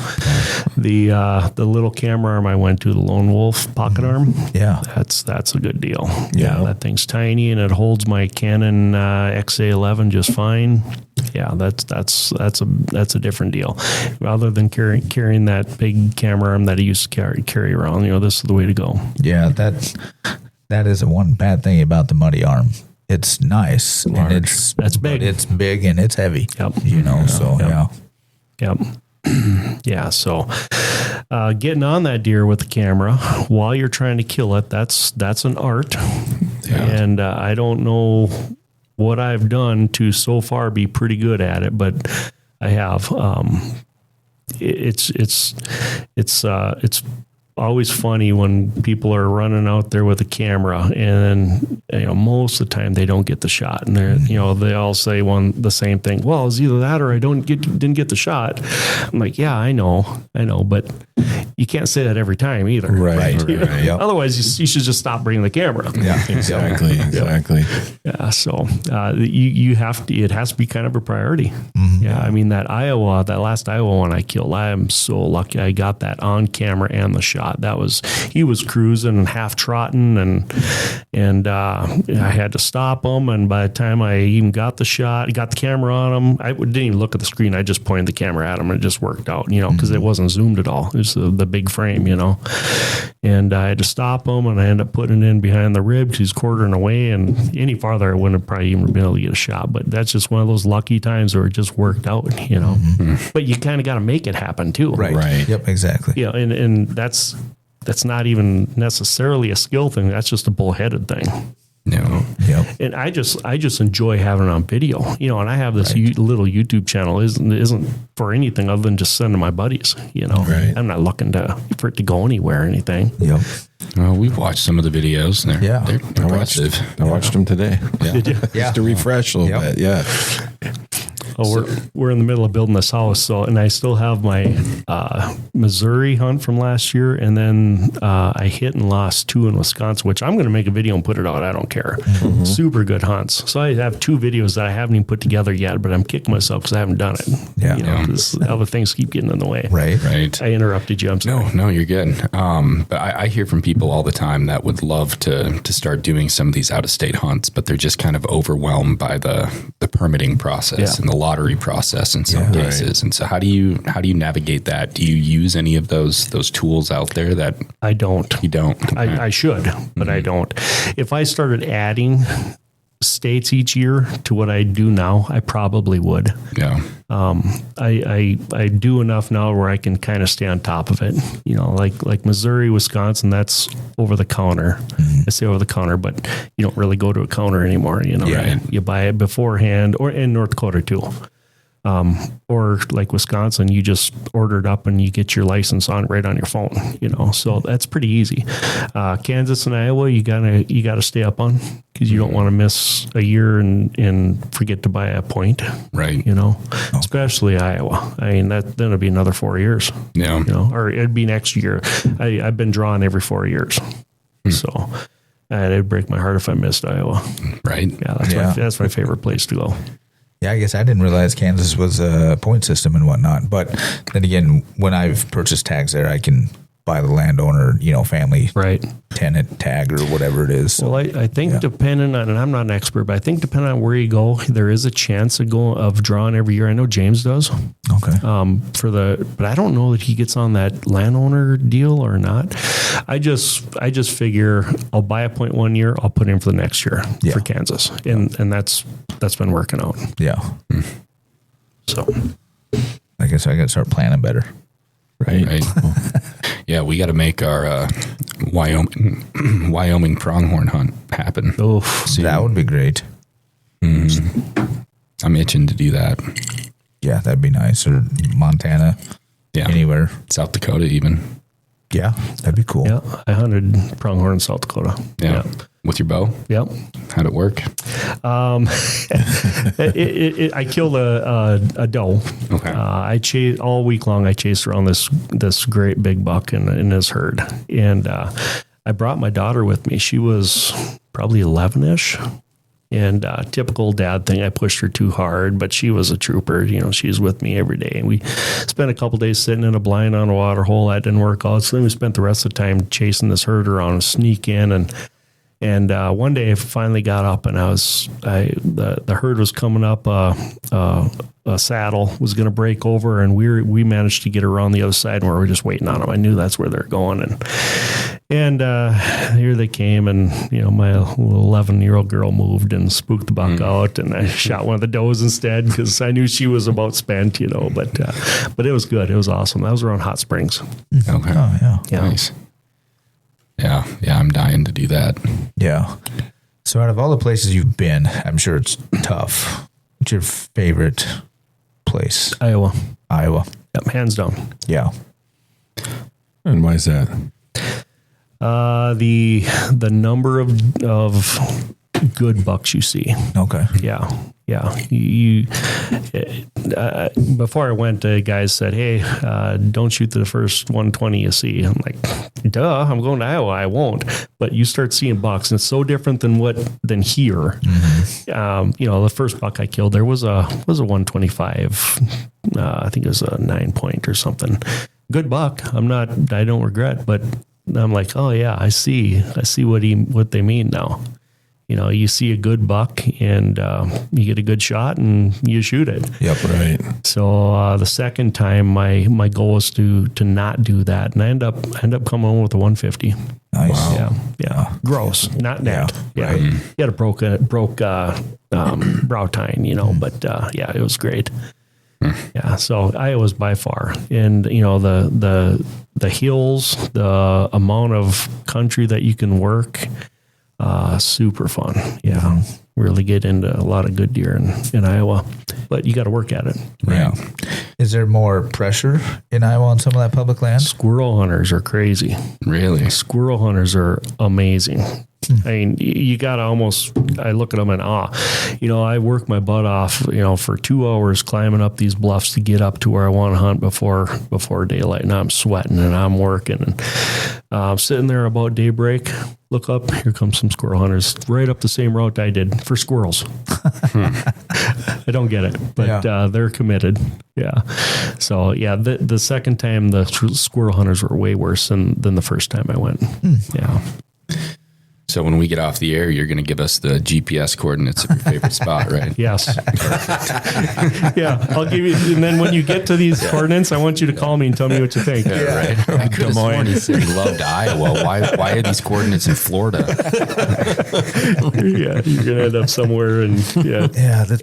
The little camera arm I went to, the Lone Wolf pocket arm. Yeah. That's a good deal. Yeah, that thing's tiny and it holds my Canon XA11 just fine. Yeah, that's a different deal. Rather than carrying that big camera arm that I used to carry around, you know, this is the way to go. Yeah, that is the one bad thing about the muddy arm. It's nice and That's big. But it's big and it's heavy. Yep. You know, so yeah. Yep. Yeah. So, getting on that deer with the camera while you're trying to kill it, that's an art. Yeah. And I don't know what I've done to so far be pretty good at it, but I have. It's always funny when people are running out there with a camera, and most of the time they don't get the shot, and they all say the same thing. Well, it's either that or I didn't get the shot. I'm like, yeah, I know, but you can't say that every time either. Right. Yep. Otherwise, you should just stop bringing the camera. Yeah, exactly. Yeah. So you have to. It has to be kind of a priority. Mm-hmm. Yeah. I mean, that last Iowa one I killed, I am so lucky. I got that on camera and the shot. He was cruising and half trotting, and I had to stop him. And by the time I even got the shot, got the camera on him, I didn't even look at the screen. I just pointed the camera at him, and it just worked out. Because it wasn't zoomed at all. It was the big frame. And I had to stop him, and I ended up putting it in behind the rib because he's quartering away. And any farther, I wouldn't have probably even been able to get a shot. But that's just one of those lucky times where it just worked out. But you kind of got to make it happen too. Right. Yep. Exactly. Yeah, and that's not even necessarily a skill thing. That's just a bullheaded thing. No. Yep. And I just enjoy having it on video. And I have this little YouTube channel. Isn't for anything other than just sending my buddies. Right. I'm not looking for it to go anywhere or anything. Yep. Well, we've watched some of the videos. And they're impressive. I watched them today. Yeah. Did you? Just to refresh a little bit. Yeah. Oh, we're in the middle of building this house, and I still have my Missouri hunt from last year, and then I hit and lost 2 in Wisconsin, which I'm going to make a video and put it out. I don't care. Mm-hmm. Super good hunts. So I have 2 videos that I haven't even put together yet, but I'm kicking myself because I haven't done it. Yeah. Because other things keep getting in the way. Right. I interrupted you. I'm sorry. No, you're good. But I hear from people all the time that would love to start doing some of these out-of-state hunts, but they're just kind of overwhelmed by the permitting process and the lottery process in some cases. Right. And so how do you navigate that? Do you use any of those tools out there that I don't. You don't? Okay. I should, but I don't. If I started adding states each year to what I do now, I probably would. Yeah. I do enough now where I can kind of stay on top of it. Like Missouri, Wisconsin, that's over the counter. I say over the counter, but you don't really go to a counter anymore. Right? You buy it beforehand, or in North Dakota too. Or like Wisconsin, you just order it up and you get your license right on your phone, so that's pretty easy. Kansas and Iowa, you gotta stay up on because you don't want to miss a year and forget to buy a point. Right. Especially Iowa. I mean, then it'll be another 4 years. Yeah. Or it'd be next year. I've been drawn every 4 years. So it'd break my heart if I missed Iowa. Right. Yeah. That's my favorite place to go. Yeah, I guess I didn't realize Kansas was a point system and whatnot. But then again, when I've purchased tags there, I can buy the landowner, family tenant tag or whatever it is. So, well, I think depending on, and I'm not an expert, but I think depending on where you go, there is a chance of drawing every year. I know James does. Okay. But I don't know that he gets on that landowner deal or not. I just figure I'll buy a point 1 year, I'll put in for the next year for Kansas, and that's been working out. Yeah. So I guess I got to start planning better. Right. Yeah, we got to make our Wyoming pronghorn hunt happen. Oh, that would be great. I'm itching to do that. Yeah, that'd be nice. Or Montana. Yeah. Anywhere. South Dakota even. Yeah, that'd be cool. Yeah, I hunted pronghorn in South Dakota. Yeah. With your bow? Yep. How'd it work? I killed a doe. Okay. I chased all week long. I chased around this great big buck in his herd, and I brought my daughter with me. She was probably 11-ish. And typical dad thing, I pushed her too hard, but she was a trooper. She's with me every day. And we spent a couple days sitting in a blind on a water hole. That didn't work out. So then we spent the rest of the time chasing this herd around and sneak in. And And one day I finally got up, and the herd was coming up. A saddle was going to break over, and we managed to get around the other side where we were just waiting on them. I knew that's where they're going, and here they came, and my little 11-year-old girl moved and spooked the buck out, and I shot one of the does instead because I knew she was about spent, but it was good. It was awesome. That was around Hot Springs. Okay. Oh, yeah. Nice. Yeah, I'm dying to do that. Yeah. So out of all the places you've been, I'm sure it's tough. What's your favorite place? Iowa. Yep, Hands down. Yeah. And why is that? The number of good bucks you see. Okay. Yeah. Before I went, guys said, "Hey, don't shoot the first 120 you see." I'm like, "Duh, I'm going to Iowa. I won't." But you start seeing bucks, and it's so different than here. Mm-hmm. The first buck I killed there was a 125. I think it was a 9-point or something. Good buck. I don't regret, but I'm like, oh yeah, I see what they mean now. You see a good buck and you get a good shot and you shoot it. Yep, right. So the second time, my goal was to not do that, and I end up coming home with a 150. Nice. Wow. Yeah. Gross, not net. Yeah, right. He had a broke brow tine, but it was great. Yeah, so Iowa's by far, and the hills, the amount of country that you can work. Super fun. Yeah. Mm-hmm. Really get into a lot of good deer in Iowa, but you got to work at it. Right. Yeah. Is there more pressure in Iowa on some of that public land? Squirrel hunters are crazy. Really? Squirrel hunters are amazing. I mean, you got to I look at them in awe. I work my butt off, for 2 hours climbing up these bluffs to get up to where I want to hunt before daylight. And I'm sweating and I'm working and I'm sitting there about daybreak. Look up, here comes some squirrel hunters right up the same route I did for squirrels. I don't get it, but they're committed. Yeah. So the second time the squirrel hunters were way worse than the first time I went. Yeah. So when we get off the air, you're going to give us the GPS coordinates of your favorite spot, right? Yes. Yeah, I'll give you. And then when you get to these coordinates, I want you to call me and tell me what you think. Yeah, right. I could have sworn he said he loved Iowa. Why are these coordinates in Florida? Yeah, you're going to end up somewhere in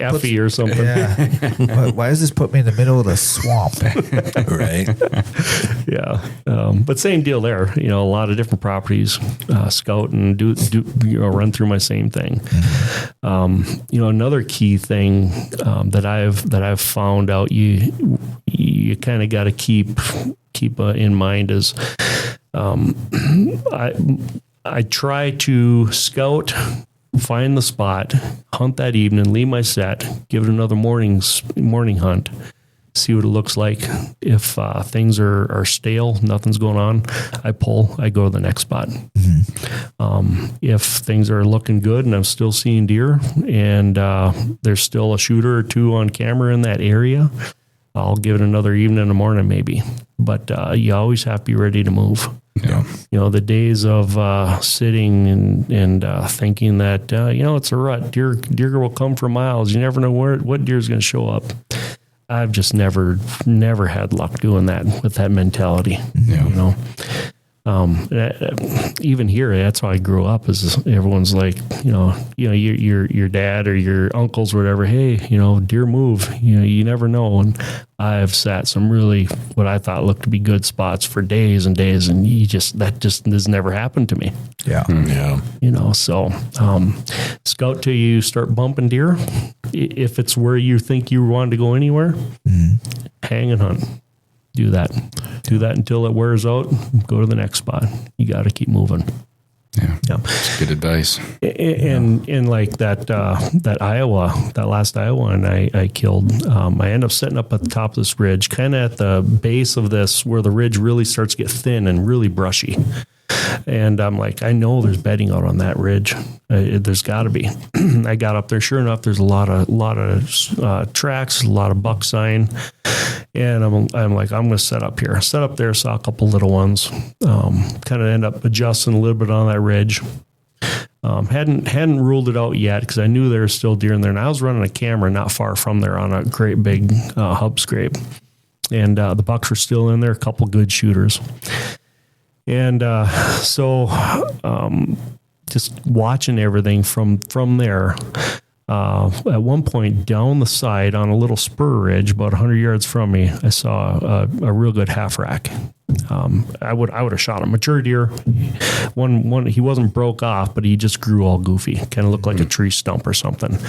Effie or something. Yeah. Why does this put me in the middle of the swamp? Right. Yeah. But same deal there. A lot of different properties, scout and do run through my same thing. Another key thing that I've found out you kind of got to keep in mind is I try to scout, find the spot, hunt that evening, leave my set, give it another morning hunt. See what it looks like. If things are stale, nothing's going on, I pull, I go to the next spot. Mm-hmm. If things are looking good and I'm still seeing deer and there's still a shooter or two on camera in that area, I'll give it another evening and a morning maybe. But you always have to be ready to move. Yeah. The days of sitting and thinking that, it's a rut. Deer will come for miles. You never know what deer is going to show up. I've just never had luck doing that with that mentality. Yeah. Even here, that's how I grew up. Is everyone's like, your dad or your uncles or whatever. Hey, deer move. You never know. And I've sat some really what I thought looked to be good spots for days and days, and that just has never happened to me. Yeah, yeah. So scout till you start bumping deer. If it's where you think you want to go anywhere, hang and hunt. Do that until it wears out. Go to the next spot. You got to keep moving. Yeah. That's good advice. And like that last Iowa one I killed, I end up setting up at the top of this ridge, kind of at the base of this where the ridge really starts to get thin and really brushy. And I'm like, I know there's bedding out on that ridge. There's got to be. I got up there. Sure enough, there's a lot of tracks, a lot of buck sign. And I'm like, I'm going to set up here. Set up there, saw a couple little ones. Kind of end up adjusting a little bit on that ridge. Hadn't ruled it out yet because I knew there were still deer in there, and I was running a camera not far from there on a great big hub scrape, and the bucks were still in there, a couple good shooters, and just watching everything from there. At one point down the side on a little spur ridge about 100 yards from me, I saw a real good half rack. I would have shot a mature deer. One he wasn't broke off, but he just grew all goofy, kind of looked like a tree stump or something.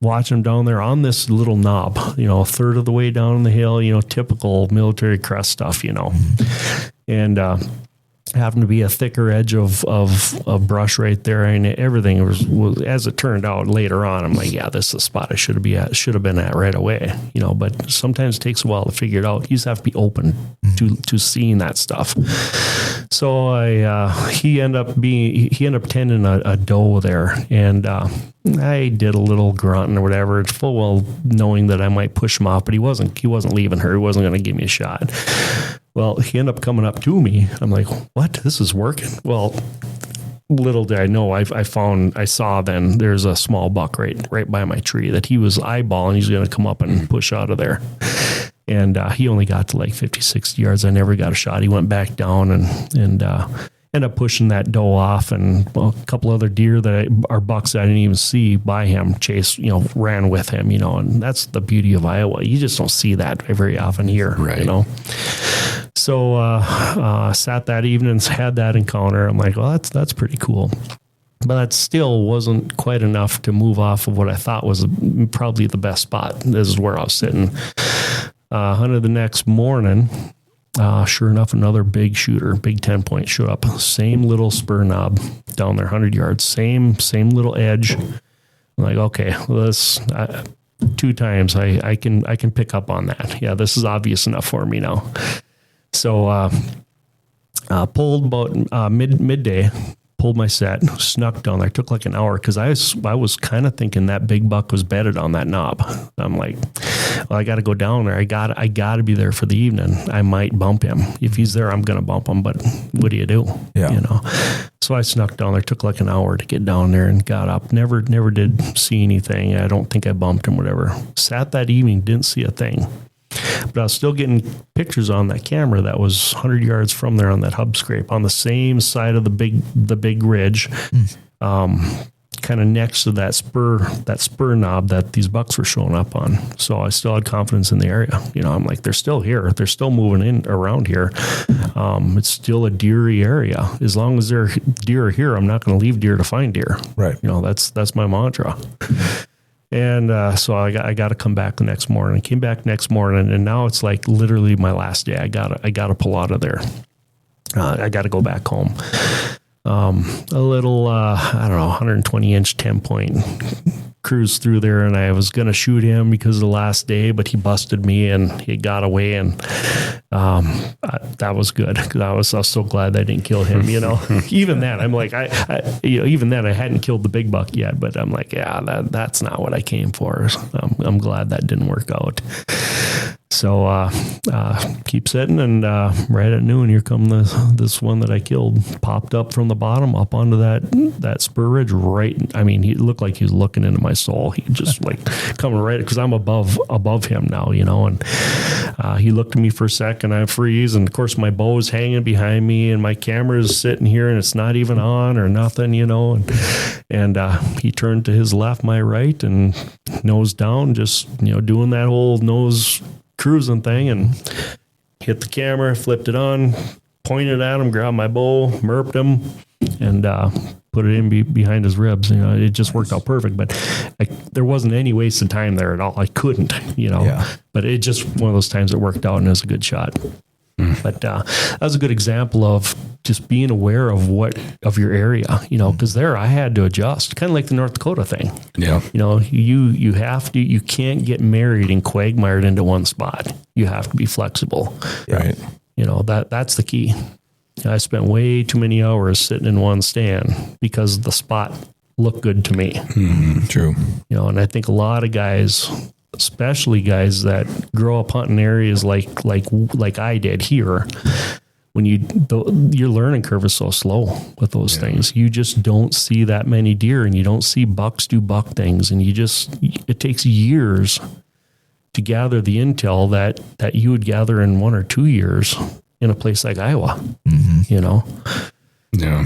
Watching him down there on this little knob, a third of the way down the hill, typical military crest stuff, and happened to be a thicker edge of brush right there, and everything was as it turned out later on. I'm like, yeah, this is the spot I should have been at right away, But sometimes it takes a while to figure it out. You just have to be open to seeing that stuff. So he ended up tending a doe there, and I did a little grunting or whatever, full well knowing that I might push him off, but he wasn't leaving her. He wasn't going to give me a shot. Well, he ended up coming up to me. I'm like, what? This is working. Well, little did I know, I saw then there's a small buck right by my tree that he was eyeballing. He's going to come up and push out of there. And he only got to like 50, 60 yards. I never got a shot. He went back down and ended up pushing that doe off, and a couple other deer that are bucks that I didn't even see by him ran with him, and that's the beauty of Iowa. You just don't see that very often here, right. So sat that evening and had that encounter. I'm like, well, that's pretty cool. But that still wasn't quite enough to move off of what I thought was probably the best spot. This is where I was sitting. Hunted the next morning. Sure enough, another big shooter, big 10-point showed up. Same little spur knob down there, 100 yards. Same little edge. I'm like, okay, well, this 2 times I can pick up on that. Yeah, this is obvious enough for me now. So pulled about midday. Pulled my set, snuck down there. It took like an hour because I was kind of thinking that big buck was bedded on that knob. I'm like, well, I got to go down there. I got to be there for the evening. I might bump him. If he's there, I'm going to bump him. But what do you do? Yeah. So I snuck down there. It took like an hour to get down there and got up. Never did see anything. I don't think I bumped him, whatever. Sat that evening, didn't see a thing. But I was still getting pictures on that camera that was 100 yards from there on that hub scrape on the same side of the big ridge, kind of next to that spur knob that these bucks were showing up on. So I still had confidence in the area. I'm like, they're still here. They're still moving in around here. It's still a deery area. As long as there are deer here, I'm not going to leave deer to find deer. Right. That's my mantra. And so I got to come back the next morning. I came back next morning, and now it's like literally my last day. I gotta pull out of there. I got to go back home. A little, 120-inch 10-point cruise through there, and I was going to shoot him because of the last day, but he busted me and he got away, and that was good because I was so glad that I didn't kill him. Even then, I'm like, even then I hadn't killed the big buck yet, but I'm like, yeah, that's not what I came for. I'm glad that didn't work out. So keep sitting, and right at noon, here come this one that I killed. Popped up from the bottom up onto that spur ridge. Right, I mean, he looked like he was looking into my soul. He just like coming right because I'm above him now, And he looked at me for a second. I freeze, and of course my bow is hanging behind me, and my camera is sitting here, and it's not even on or nothing, And he turned to his left, my right, and nose down, just doing that whole nose cruising thing, and hit the camera, flipped it on, pointed at him, grabbed my bow, murped him, and put it in behind his ribs. It just worked out perfect. But there wasn't any waste of time there at all. I couldn't, But it just one of those times it worked out, and it was a good shot. But that was a good example of just being aware of your area, because there I had to adjust, kind of like the North Dakota thing. Yeah. You can't get married and quagmired into one spot. You have to be flexible. Right. That's the key. I spent way too many hours sitting in one stand because the spot looked good to me. Mm-hmm. True. And I think a lot of guys, especially guys that grow up hunting areas like I did here, your learning curve is so slow with those things. You just don't see that many deer, and you don't see bucks do buck things, and it takes years to gather the intel that you would gather in 1 or 2 years in a place like Iowa. You know? Yeah.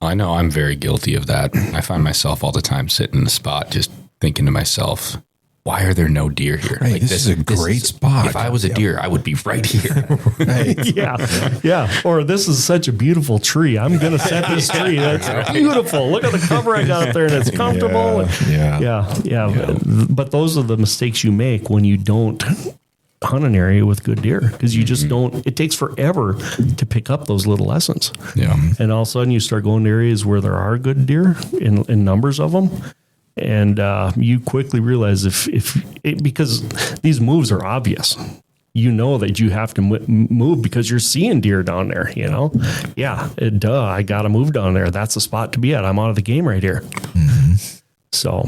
I know I'm very guilty of that. I find myself all the time sitting in the spot just thinking to myself, why are there no deer here? Right, like, this is a great spot. If I was a deer, I would be right here. Right. Yeah. Or this is such a beautiful tree. I'm going to set this tree. That's beautiful. Look at the cover I got up there, and it's comfortable. Yeah. But those are the mistakes you make when you don't hunt an area with good deer, because you just don't. It takes forever to pick up those little lessons. Yeah. And all of a sudden you start going to areas where there are good deer in numbers of them. And you quickly realize because these moves are obvious, you know that you have to move because you're seeing deer down there, you know? Yeah, I got to move down there. That's the spot to be at. I'm out of the game right here. So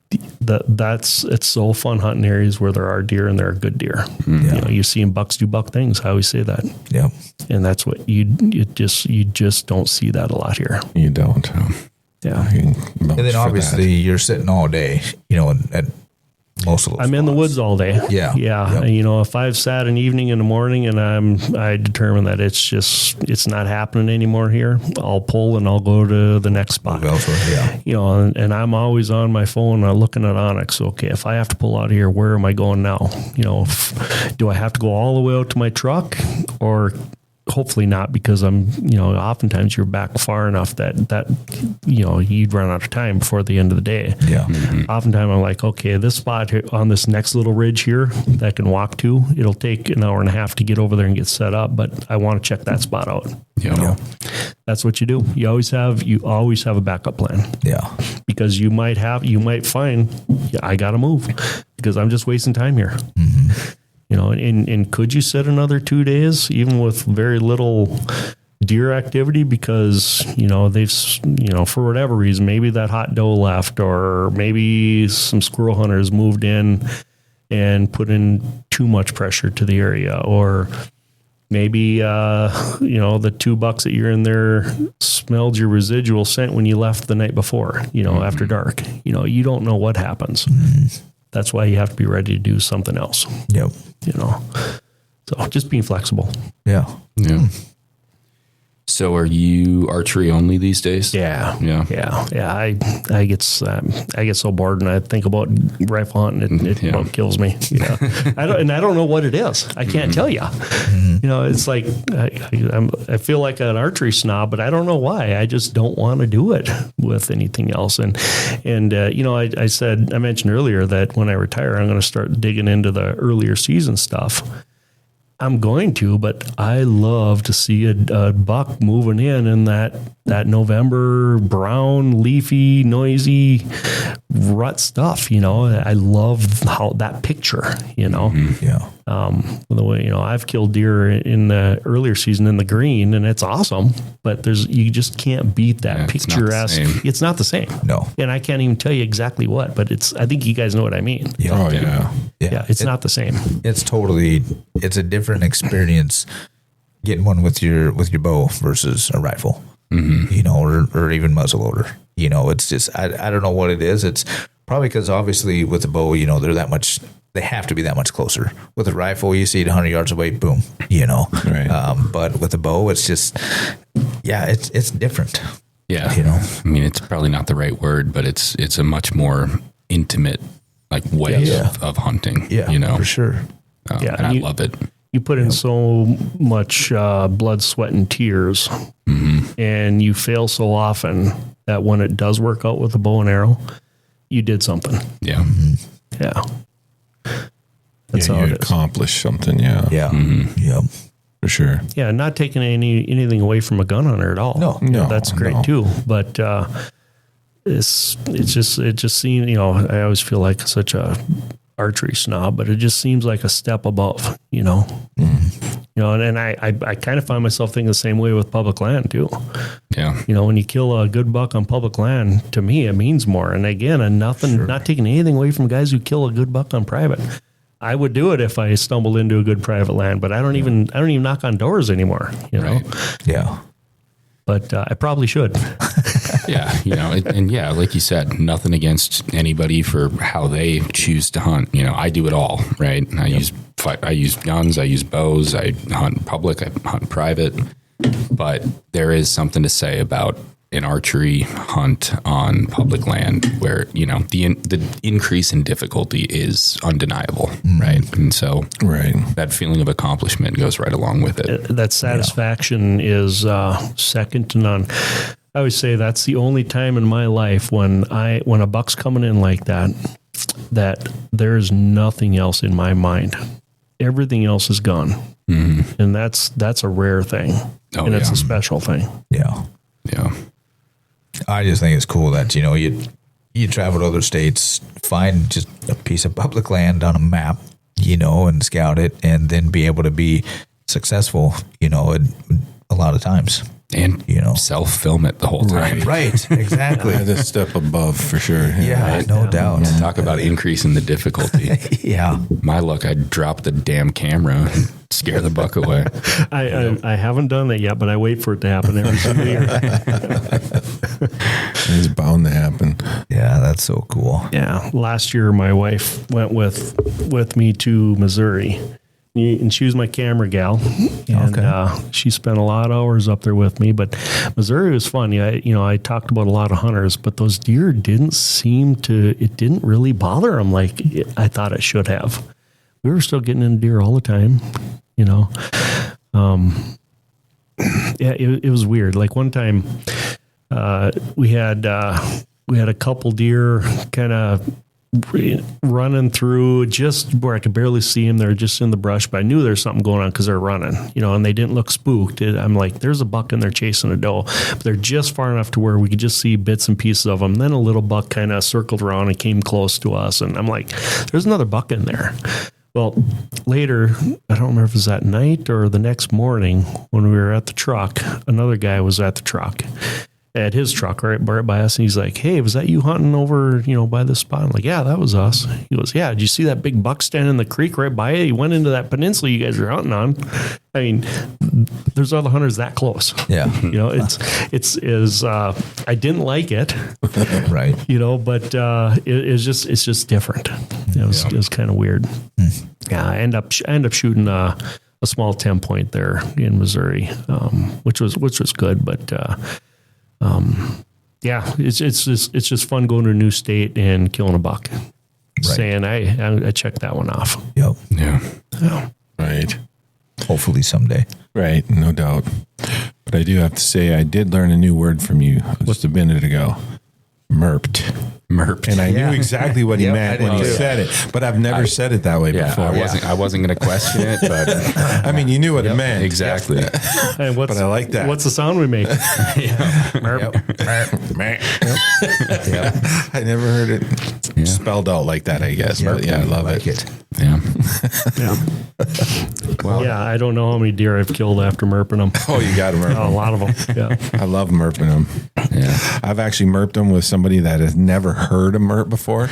it's so fun hunting areas where there are deer and there are good deer. You know, you see bucks do buck things. I always say that. Yeah. And that's what you just don't see that a lot here. You don't. Yeah. And then obviously you're sitting all day, you know, at most of those I'm in the woods all day. Yeah. Yep. You know, if I've sat an evening in the morning and I determine that it's not happening anymore here, I'll pull and I'll go to the next spot. Yeah. You know, and I'm always on my phone looking at Onyx. Okay, if I have to pull out of here, where am I going now? You know, do I have to go all the way out to my truck, or hopefully not, because oftentimes you're back far enough that you know, you'd run out of time before the end of the day. Yeah. Oftentimes I'm like, okay, this spot here, on this next little ridge here that I can walk to, it'll take an hour and a half to get over there and get set up, but I want to check that spot out. Yeah. That's what you do. You always have a backup plan. Yeah. Because you might find, I got to move because I'm just wasting time here. You know, and could you sit another 2 days, even with very little deer activity? Because, you know, for whatever reason, maybe that hot doe left, or maybe some squirrel hunters moved in and put in too much pressure to the area, or maybe, you know, the 2 bucks that you're in there smelled your residual scent when you left the night before, you know, after dark. You know, you don't know what happens. That's why you have to be ready to do something else. Yep. You know, so just being flexible. Yeah. Yeah. So are you archery only these days? Yeah. Yeah. I get so bored and I think about rifle hunting. It about kills me. Yeah. I don't know what it is. I can't tell you. You know, it's like I feel like an archery snob, but I don't know why. I just don't want to do it with anything else. And you know, I mentioned earlier that when I retire, I'm going to start digging into the earlier season stuff. I'm going to, but I love to see a buck moving in that November brown, leafy, noisy rut stuff. You know, I love how that picture, you know. Yeah. The way, you know, I've killed deer in the earlier season in the green, and it's awesome, but you just can't beat that picturesque. It's not the same. No. And I can't even tell you exactly what, but I think you guys know what I mean. Yeah. Oh yeah. Yeah. It's not the same. It's a different experience getting one with your bow versus a rifle, you know, or even muzzleloader. You know, it's just, I don't know what it is. It's probably because obviously with the bow, you know, they have to be that much closer. With a rifle, you see it 100 yards away, boom, you know. Right. But with the bow, it's just, it's different. Yeah. You know, I mean, it's probably not the right word, but it's a much more intimate way of hunting. Yeah, you know, for sure. And I love it. You put in so much blood, sweat, and tears, and you fail so often that when it does work out with a bow and arrow, you did something. Yeah. Yeah. That's how you it is. accomplish something. Yeah. Yeah. Yep. For sure. Yeah, not taking anything away from a gun hunter at all. No, that's great too. But it just seems, you know, I always feel like such a archery snob, but it just seems like a step above, you know. You know, and I kind of find myself thinking the same way with public land too. Yeah. You know, when you kill a good buck on public land, to me it means more. And again, not taking anything away from guys who kill a good buck on private. I would do it if I stumbled into a good private land, but I don't even knock on doors anymore, you know? Yeah. But I probably should. Yeah, you know, and yeah, like you said, nothing against anybody for how they choose to hunt. You know, I do it all, right? I use guns, I use bows, I hunt public, I hunt private. But there is something to say about an archery hunt on public land where, you know, the increase in difficulty is undeniable, right? And so that feeling of accomplishment goes right along with it. That satisfaction is second to none. I always say that's the only time in my life when a buck's coming in like that there's nothing else in my mind. Everything else is gone. Mm-hmm. And that's a rare thing. And it's a special thing. Yeah. Yeah. I just think it's cool that, you know, you travel to other states, find just a piece of public land on a map, you know, and scout it, and then be able to be successful, you know, a lot of times. And, you know, self-film it the whole time. Right. Exactly. The step above for sure. Yeah, no doubt. Talk about increasing the difficulty. Yeah. My luck, I'd drop the damn camera and scare the buck away. I haven't done that yet, but I wait for it to happen every single year. It's bound to happen. Yeah, that's so cool. Yeah. Last year, my wife went with me to Missouri. And she was my camera gal, and she spent a lot of hours up there with me. But Missouri was fun. Yeah, I talked about a lot of hunters, but those deer didn't really bother them like I thought it should have. We were still getting in deer all the time, you know. Yeah, it was weird. Like one time, we had a couple deer kind of running through just where I could barely see them. They're just in the brush, but I knew there's something going on because they're running, you know, and they didn't look spooked. I'm like, there's a buck in there chasing a doe, but they're just far enough to where we could just see bits and pieces of them. Then a little buck kind of circled around and came close to us. And I'm like, there's another buck in there. Well, later, I don't remember if it was that night or the next morning when we were at the truck, another guy was at the truck. At his truck right by us, and he's like, "Hey, was that you hunting over, you know, by this spot?" I'm like, "Yeah, that was us." He goes, "Yeah, did you see that big buck standing in the creek right by it? He went into that peninsula you guys are hunting on." I mean, there's other hunters that close. Yeah, you know, it's I didn't like it, right? You know, but it's just different. It was kind of weird. Yeah, I end up shooting a small 10-point there in Missouri, which was good, but. Yeah, it's just fun going to a new state and killing a buck. Right. Saying I checked that one off. Yep. Yeah. Right. Hopefully someday. Right. No doubt. But I do have to say, I did learn a new word from you just a minute ago. Merped. And I knew exactly what he meant when he said it, but I've never said it that way before. I wasn't going to question it, but I mean, you knew what it meant. Exactly. But I like that. What's the sound we make? I never heard it spelled out like that, I guess. But yeah, I love it. Yeah. Well, yeah, I don't know how many deer I've killed after merping them. Oh, you got to merp them. A lot of them. Yeah. I love merping them. Yeah. I've actually merped them with somebody that has never heard a merp before.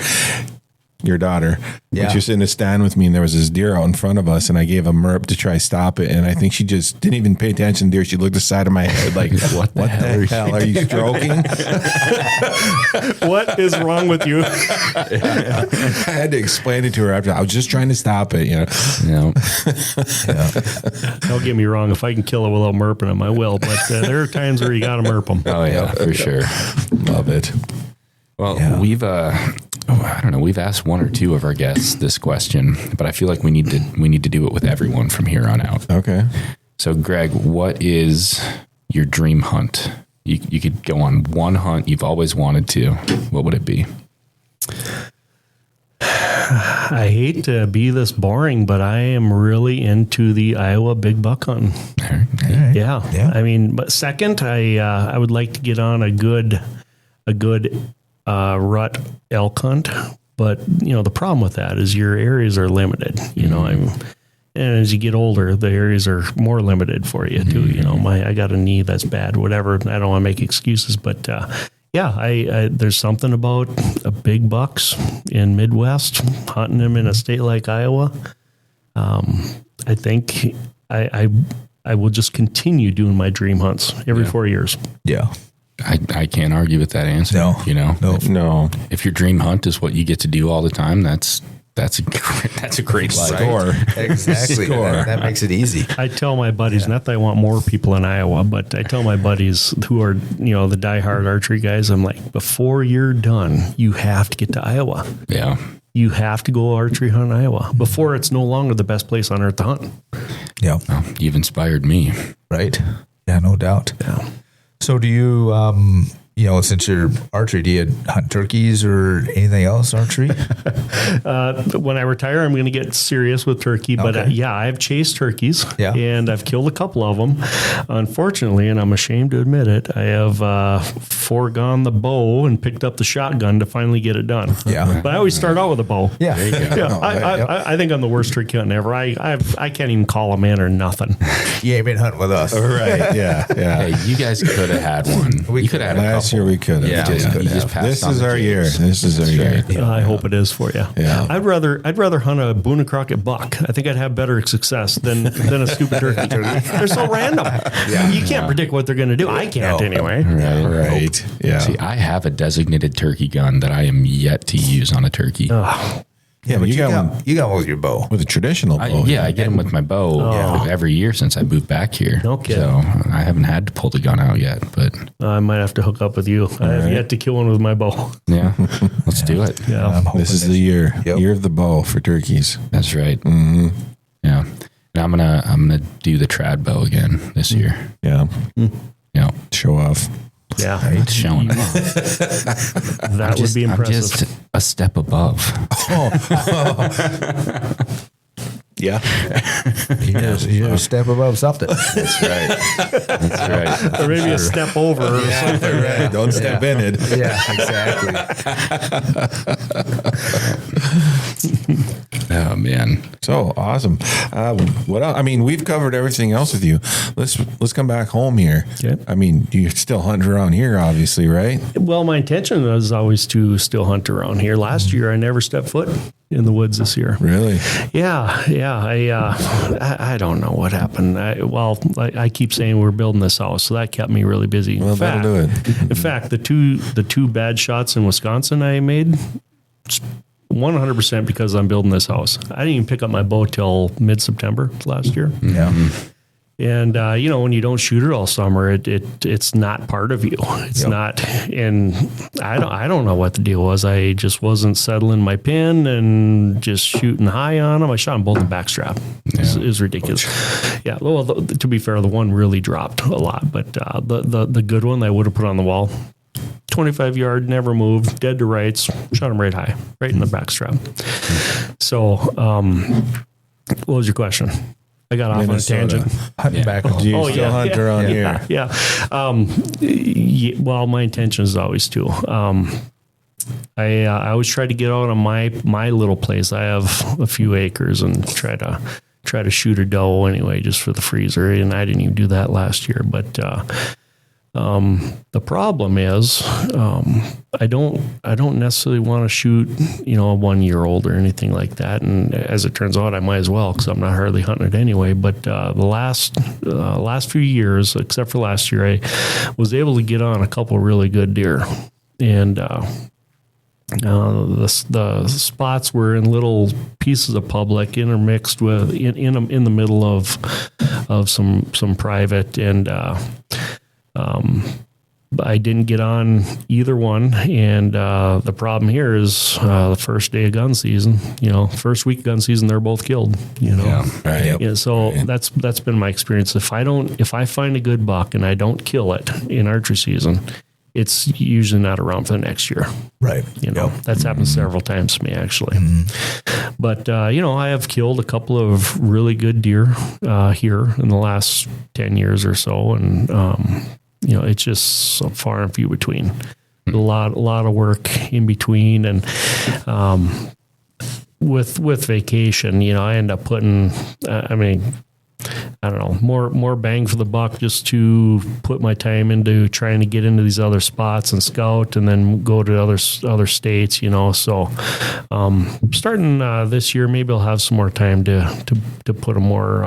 Your daughter. Yeah. She was in a stand with me and there was this deer out in front of us and I gave a merp to try stop it. And I think she just didn't even pay attention to deer. She looked at the side of my head like, what the hell are you stroking? What is wrong with you? I had to explain it to her after. I was just trying to stop it, you know. Don't get me wrong. If I can kill it without merping them, I will. But there are times where you got to merp them. Oh yeah, for sure. Love it. Well, we've I don't know. We've asked one or two of our guests this question, but I feel like we need to do it with everyone from here on out. Okay. So, Greg, what is your dream hunt? You could go on one hunt you've always wanted to. What would it be? I hate to be this boring, but I am really into the Iowa big buck hunting. All right. Yeah. I mean, but second, I would like to get on a good rut elk hunt, but you know the problem with that is your areas are limited. You know, and as you get older, the areas are more limited for you too. You know, I got a knee that's bad, whatever. I don't want to make excuses, but I there's something about a big bucks in Midwest hunting them in a state like Iowa. I think I will just continue doing my dream hunts every 4 years. Yeah. I can't argue with that answer. No. You know, No. if your dream hunt is what you get to do all the time, that's a great life. Score. Exactly. That makes it easy. I tell my buddies, not that I want more people in Iowa, but I tell my buddies who are, the diehard archery guys, I'm like, before you're done, you have to get to Iowa. Yeah. You have to go archery hunt in Iowa before it's no longer the best place on earth to hunt. Yeah. Well, you've inspired me. Right. Yeah, no doubt. Yeah. So do you, since you're archery, do you hunt turkeys or anything else archery? When I retire, I'm going to get serious with turkey. But Okay. I've chased turkeys, Yeah. and I've killed a couple of them. Unfortunately, and I'm ashamed to admit it, I have foregone the bow and picked up the shotgun to finally get it done. Yeah. But I always start out with a bow. Yeah. Yeah, I think I'm the worst turkey hunting ever. I can't even call a man or nothing. You ain't been hunting with us. Right. Yeah. Yeah. Hey, you guys could have had one. You could have had a Last couple. year we could have. Yeah, you just passed This on is the our year. James. This is our year. right. I hope it is for you. Yeah. I'd rather hunt a Boone and Crockett buck. I think I'd have better success than a stupid turkey. They're so random. You can't predict what they're going to do. I can't anyway. Right. Yeah. See, I have a designated turkey gun that I am yet to use on a turkey. Yeah, but you got one You got one with your bow. with a traditional bow. I get them with my bow every year since I moved back here. No kidding. So I haven't had to pull the gun out yet, but I might have to hook up with you. I have yet to kill one with my bow. yeah, let's do it. Yeah. This is the year. Yep. Year of the bow for turkeys. That's right. Mm-hmm. Yeah, and I'm gonna do the trad bow again this year. Yeah. Yeah, Show off. Yeah. it's showing. That would be impressive. I'm just a step above. Yeah. You're a step above something. That's right. That's right. or maybe a step over or something. Right. Don't step in it. Yeah, exactly. Oh man. So awesome. What else? I mean, we've covered everything else with you. Let's come back home here. Okay. I mean, you still hunt around here, obviously, right? Well, my intention was always to still hunt around here. Last year, I never stepped foot in the woods this year. Really? Yeah. I don't know what happened. I keep saying we're building this house, so that kept me really busy. Well, that'll do it. In fact, the two bad shots in Wisconsin I made, 100% because I'm building this house. I didn't even pick up my bow till mid-September last year. Yeah. And when you don't shoot it all summer, it's not part of you. It's not. And I don't know what the deal was. I just wasn't settling my pin and just shooting high on them. I shot them both in backstrap. It was ridiculous. Yeah. Well, to be fair, the one really dropped a lot, but the good one I would have put on the wall. 25 yard, never moved, dead to rights, shot him right high, right in the backstrap. So, what was your question? I got off Minnesota. on a tangent. Hunting back. Do you still hunt around here? Yeah. Well, my intention is always to. I always try to get out on my little place. I have a few acres and try to shoot a doe anyway, just for the freezer. And I didn't even do that last year, but the problem is, I don't necessarily want to shoot, a 1 year old or anything like that. And as it turns out, I might as well, cause I'm not hardly hunting it anyway. But, the last few years, except for last year, I was able to get on a couple really good deer, and, the spots were in little pieces of public intermixed with in the middle of some private, and, I didn't get on either one, and the problem here is the first day of gun season. First week of gun season, they're both killed. Yeah. Right. Yeah, so that's been my experience. If I find a good buck and I don't kill it in archery season, it's usually not around for the next year. Right. That's happened several times to me actually. But I have killed a couple of really good deer here in the last 10 years or so, and it's just so far and few between. A lot of work in between, and with vacation, I end up putting. I don't know, more bang for the buck just to put my time into trying to get into these other spots and scout and then go to other states, you know. So starting this year, maybe I'll have some more time to put a more,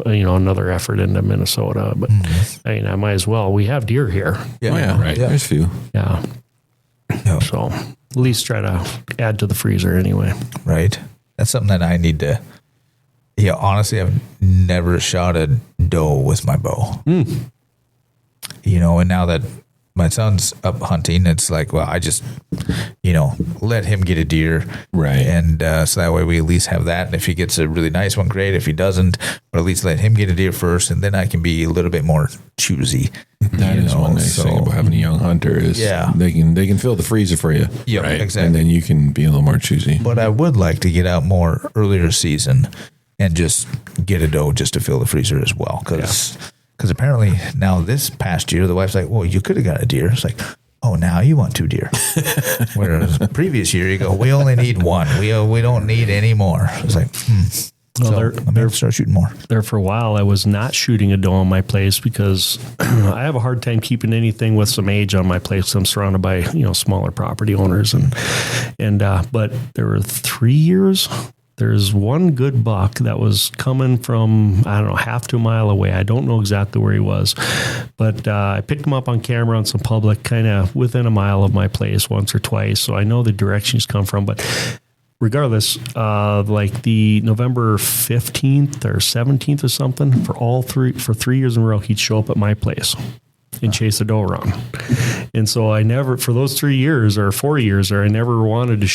another effort into Minnesota. But I mean, I might as well. We have deer here. Yeah. Oh, yeah. Right. Yeah. There's a few. Yeah. Yep. So at least try to add to the freezer anyway. Right. That's something that I need to. Yeah, honestly, I've never shot a doe with my bow. You know, and now that my son's up hunting, it's like, well, I just, let him get a deer. Right. And so that way we at least have that. And if he gets a really nice one, great. If he doesn't, but at least let him get a deer first. And then I can be a little bit more choosy. That is one nice thing about having a young hunter is they can fill the freezer for you. Yeah, right? Exactly. And then you can be a little more choosy. But I would like to get out more earlier season and just get a doe just to fill the freezer as well. Because apparently now this past year, the wife's like, well, you could have got a deer. It's like, oh, now you want 2 deer. Whereas the previous year you go, we only need 1. We don't need any more. It's like, Well, so I'm going to start shooting more. There for a while, I was not shooting a doe on my place because I have a hard time keeping anything with some age on my place. I'm surrounded by smaller property owners, but there were 3 years. There's one good buck that was coming from, I don't know, half to a mile away. I don't know exactly where he was, but I picked him up on camera on some public, kind of within a mile of my place once or twice. So I know the direction he's come from, but regardless, like the November 15th or 17th or something, for 3 years in a row, he'd show up at my place and chase a doe around. And so I never, for those 3 years or 4 years, I never wanted to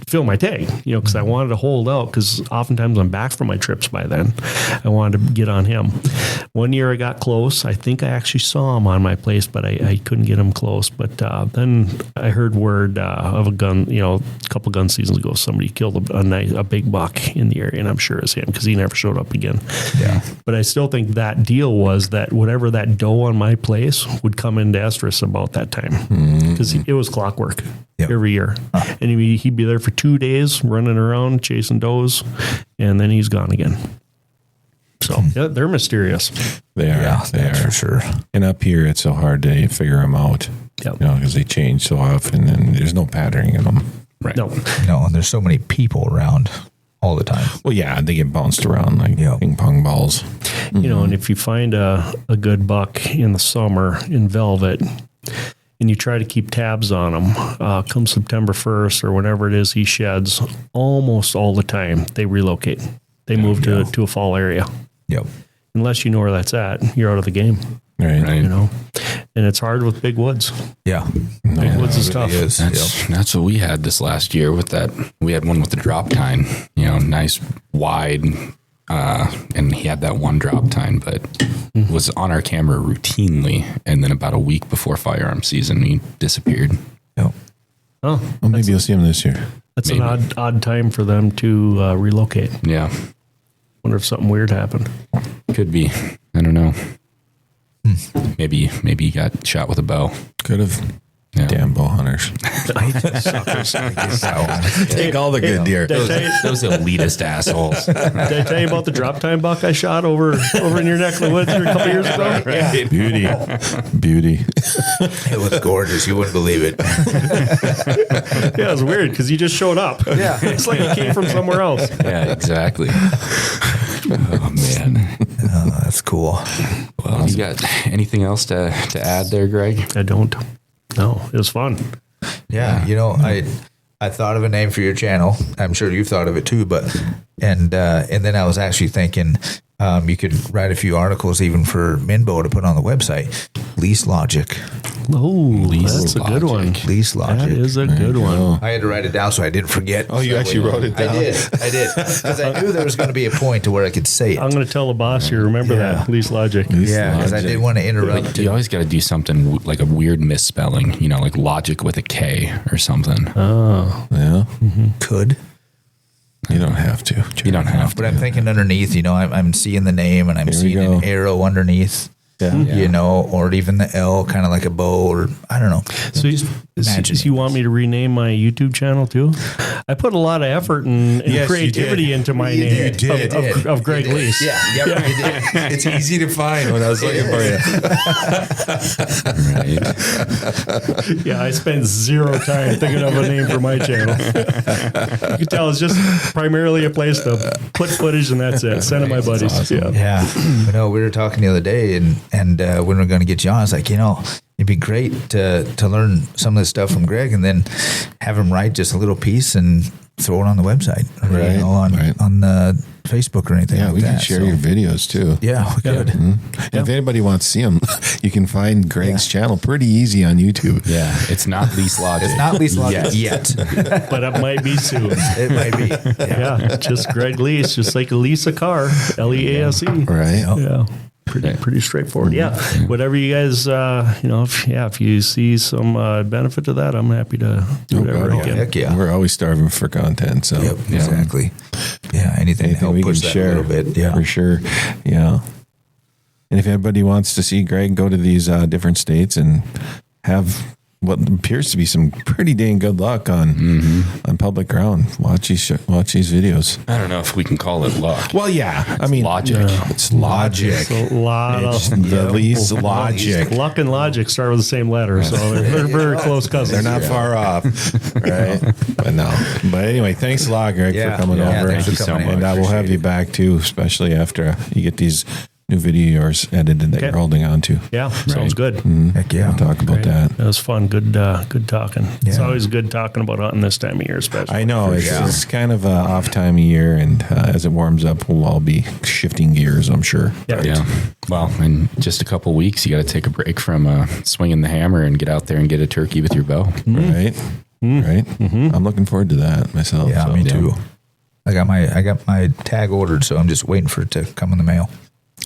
fill my tag, because I wanted to hold out, because oftentimes I'm back from my trips by then. I wanted to get on him. One year I got close. I think I actually saw him on my place, but I couldn't get him close. But then I heard word of a gun, a couple gun seasons ago, somebody killed a big buck in the area, and I'm sure it's him because he never showed up again. Yeah. But I still think that deal was that whatever that doe on my place would come into estrus about that time, because it was clockwork. Yep. Every year. And he'd be there for 2 days running around chasing does, and then he's gone again. So they're mysterious. They are. Yeah, they are for sure. And up here, it's so hard to figure them out. Yep. Because they change so often, and there's no patterning in them. Right. No, and there's so many people around all the time. Well, yeah, they get bounced around like ping pong balls. And if you find a good buck in the summer in velvet, and you try to keep tabs on him, come September 1st or whenever it is he sheds, almost all the time they relocate. They move to a fall area. Yep. Unless you know where that's at, you're out of the game. Right. And it's hard with big woods. Yeah. Big woods is tough. That's what we had this last year with that. We had one with the drop tine, nice wide, and he had that one drop tine, but was on our camera routinely. And then about a week before firearm season, he disappeared. Yep. Oh, well, maybe you'll see him this year. That's maybe an odd time for them to relocate. Yeah. Wonder if something weird happened. Could be. I don't know. Maybe he got shot with a bow. Could have. Yeah. Damn bow hunters. Take all the good deer. Those elitist assholes. Did I tell you about the drop time buck I shot over in your neck of the woods a couple years ago? Right. Beauty. It was gorgeous. You wouldn't believe it. Yeah, it was weird because he just showed up. Yeah. It's like he came from somewhere else. Yeah, exactly. Oh, man. Oh, that's cool. Well, you got anything else to add there, Greg? I don't. No, it was fun. Yeah, I thought of a name for your channel. I'm sure you've thought of it too, and then I was actually thinking you could write a few articles even for MNBOW to put on the website. Lease Logic. Oh, that's a good one. Lease Logic. That is a good one. I had to write it down so I didn't forget. Oh, you actually wrote it down? I did. Because I knew there was going to be a point to where I could say it. I'm going to tell the boss here, remember that, Lease Logic. Yeah, because I didn't want to interrupt. You always got to do something like a weird misspelling, like logic with a K or something. Oh. Yeah. Mm-hmm. Could. You don't have to. You don't have to. But I'm thinking underneath, I'm seeing the name and I'm seeing an arrow underneath. you know, or even the L, kind of like a bow, or I don't know. So you want me to rename my YouTube channel too? I put a lot of effort and creativity into my name of Greg Lease. Yeah, you did. It's easy to find when I was looking for you. Right. Yeah, I spent zero time thinking of a name for my channel. You can tell it's just primarily a place to put footage and that's it. Send it to my buddies. Awesome. Yeah. You know, we were talking the other day and when we we're going to get you on, I was like, you know, it'd be great to learn some of this stuff from Greg and then have him write just a little piece and throw it on the website, or, you know, on Facebook or anything. Yeah, like we that. can share your videos too. Yeah, we could. Mm-hmm. If anybody wants to see them, you can find Greg's channel pretty easy on YouTube. Yeah, it's not Lease Logic. It's not Lease Logic yet. But it might be soon. It might be. Yeah, just Greg Lease, just like a lease a car, Lease. Right. Yeah. Pretty straightforward. Yeah. Whatever you guys, you know, if you see some benefit to that, I'm happy to do whatever I can. Heck yeah. We're always starving for content. So exactly. Yeah. Anything to help we push can that share a little bit. Yeah. for sure. Yeah. And if anybody wants to see Greg go to these different states and have what appears to be some pretty dang good luck on public ground, watch these videos. I don't know if we can call it luck. Well, yeah. I mean, logic. It's logic. It's a lot It's of the least logic. luck and logic start with the same letter, so they're very close cousins. They're not far off, right? But no. But anyway, thanks a lot, Greg, for coming over. Thanks for coming in. And we'll have you back too, especially after you get these new videos edited that you're holding on to. Yeah, sounds good. Heck yeah. We'll talk about that. That was fun. Good talking. It's always good talking about hunting this time of year, especially. I know. It's kind of an off time of year, and as it warms up, we'll all be shifting gears, I'm sure. Yeah. Well, in just a couple weeks, you got to take a break from swinging the hammer and get out there and get a turkey with your bow. Right? Right? I'm looking forward to that myself. Yeah, me too. I got my tag ordered, so I'm just waiting for it to come in the mail.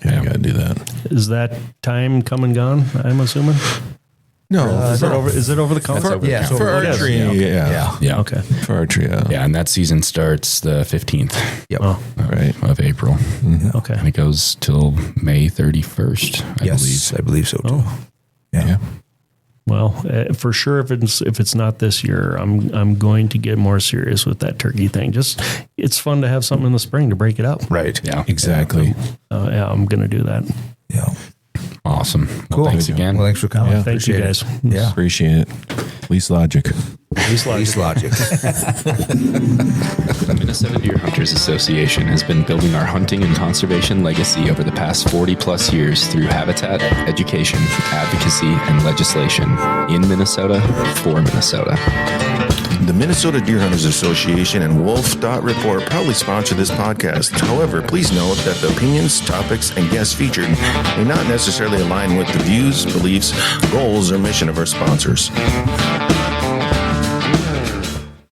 Yeah, you got to do that. Is that time come and gone, I'm assuming? No. Is it over the counter? For archery. Yeah. Okay. For archery, Yeah, and that season starts the 15th of April. Okay. And it goes till May 31st, I believe so too. Yeah. Well, for sure, if it's not this year, I'm going to get more serious with that turkey thing. Just it's fun to have something in the spring to break it up. Right. Yeah. Exactly. I'm going to do that. Yeah. Awesome. Cool. Well, thanks again. Well, thanks for coming. Yeah. Thank you guys. Yeah. Appreciate it. Least logic. Least logic. The Minnesota Deer Hunters Association has been building our hunting and conservation legacy over the past 40 plus years through habitat, education, advocacy, and legislation in Minnesota for Minnesota. The Minnesota Deer Hunters Association and wolf.report proudly sponsor this podcast. However, please note that the opinions, topics, and guests featured may not necessarily align with the views, beliefs, goals, or mission of our sponsors.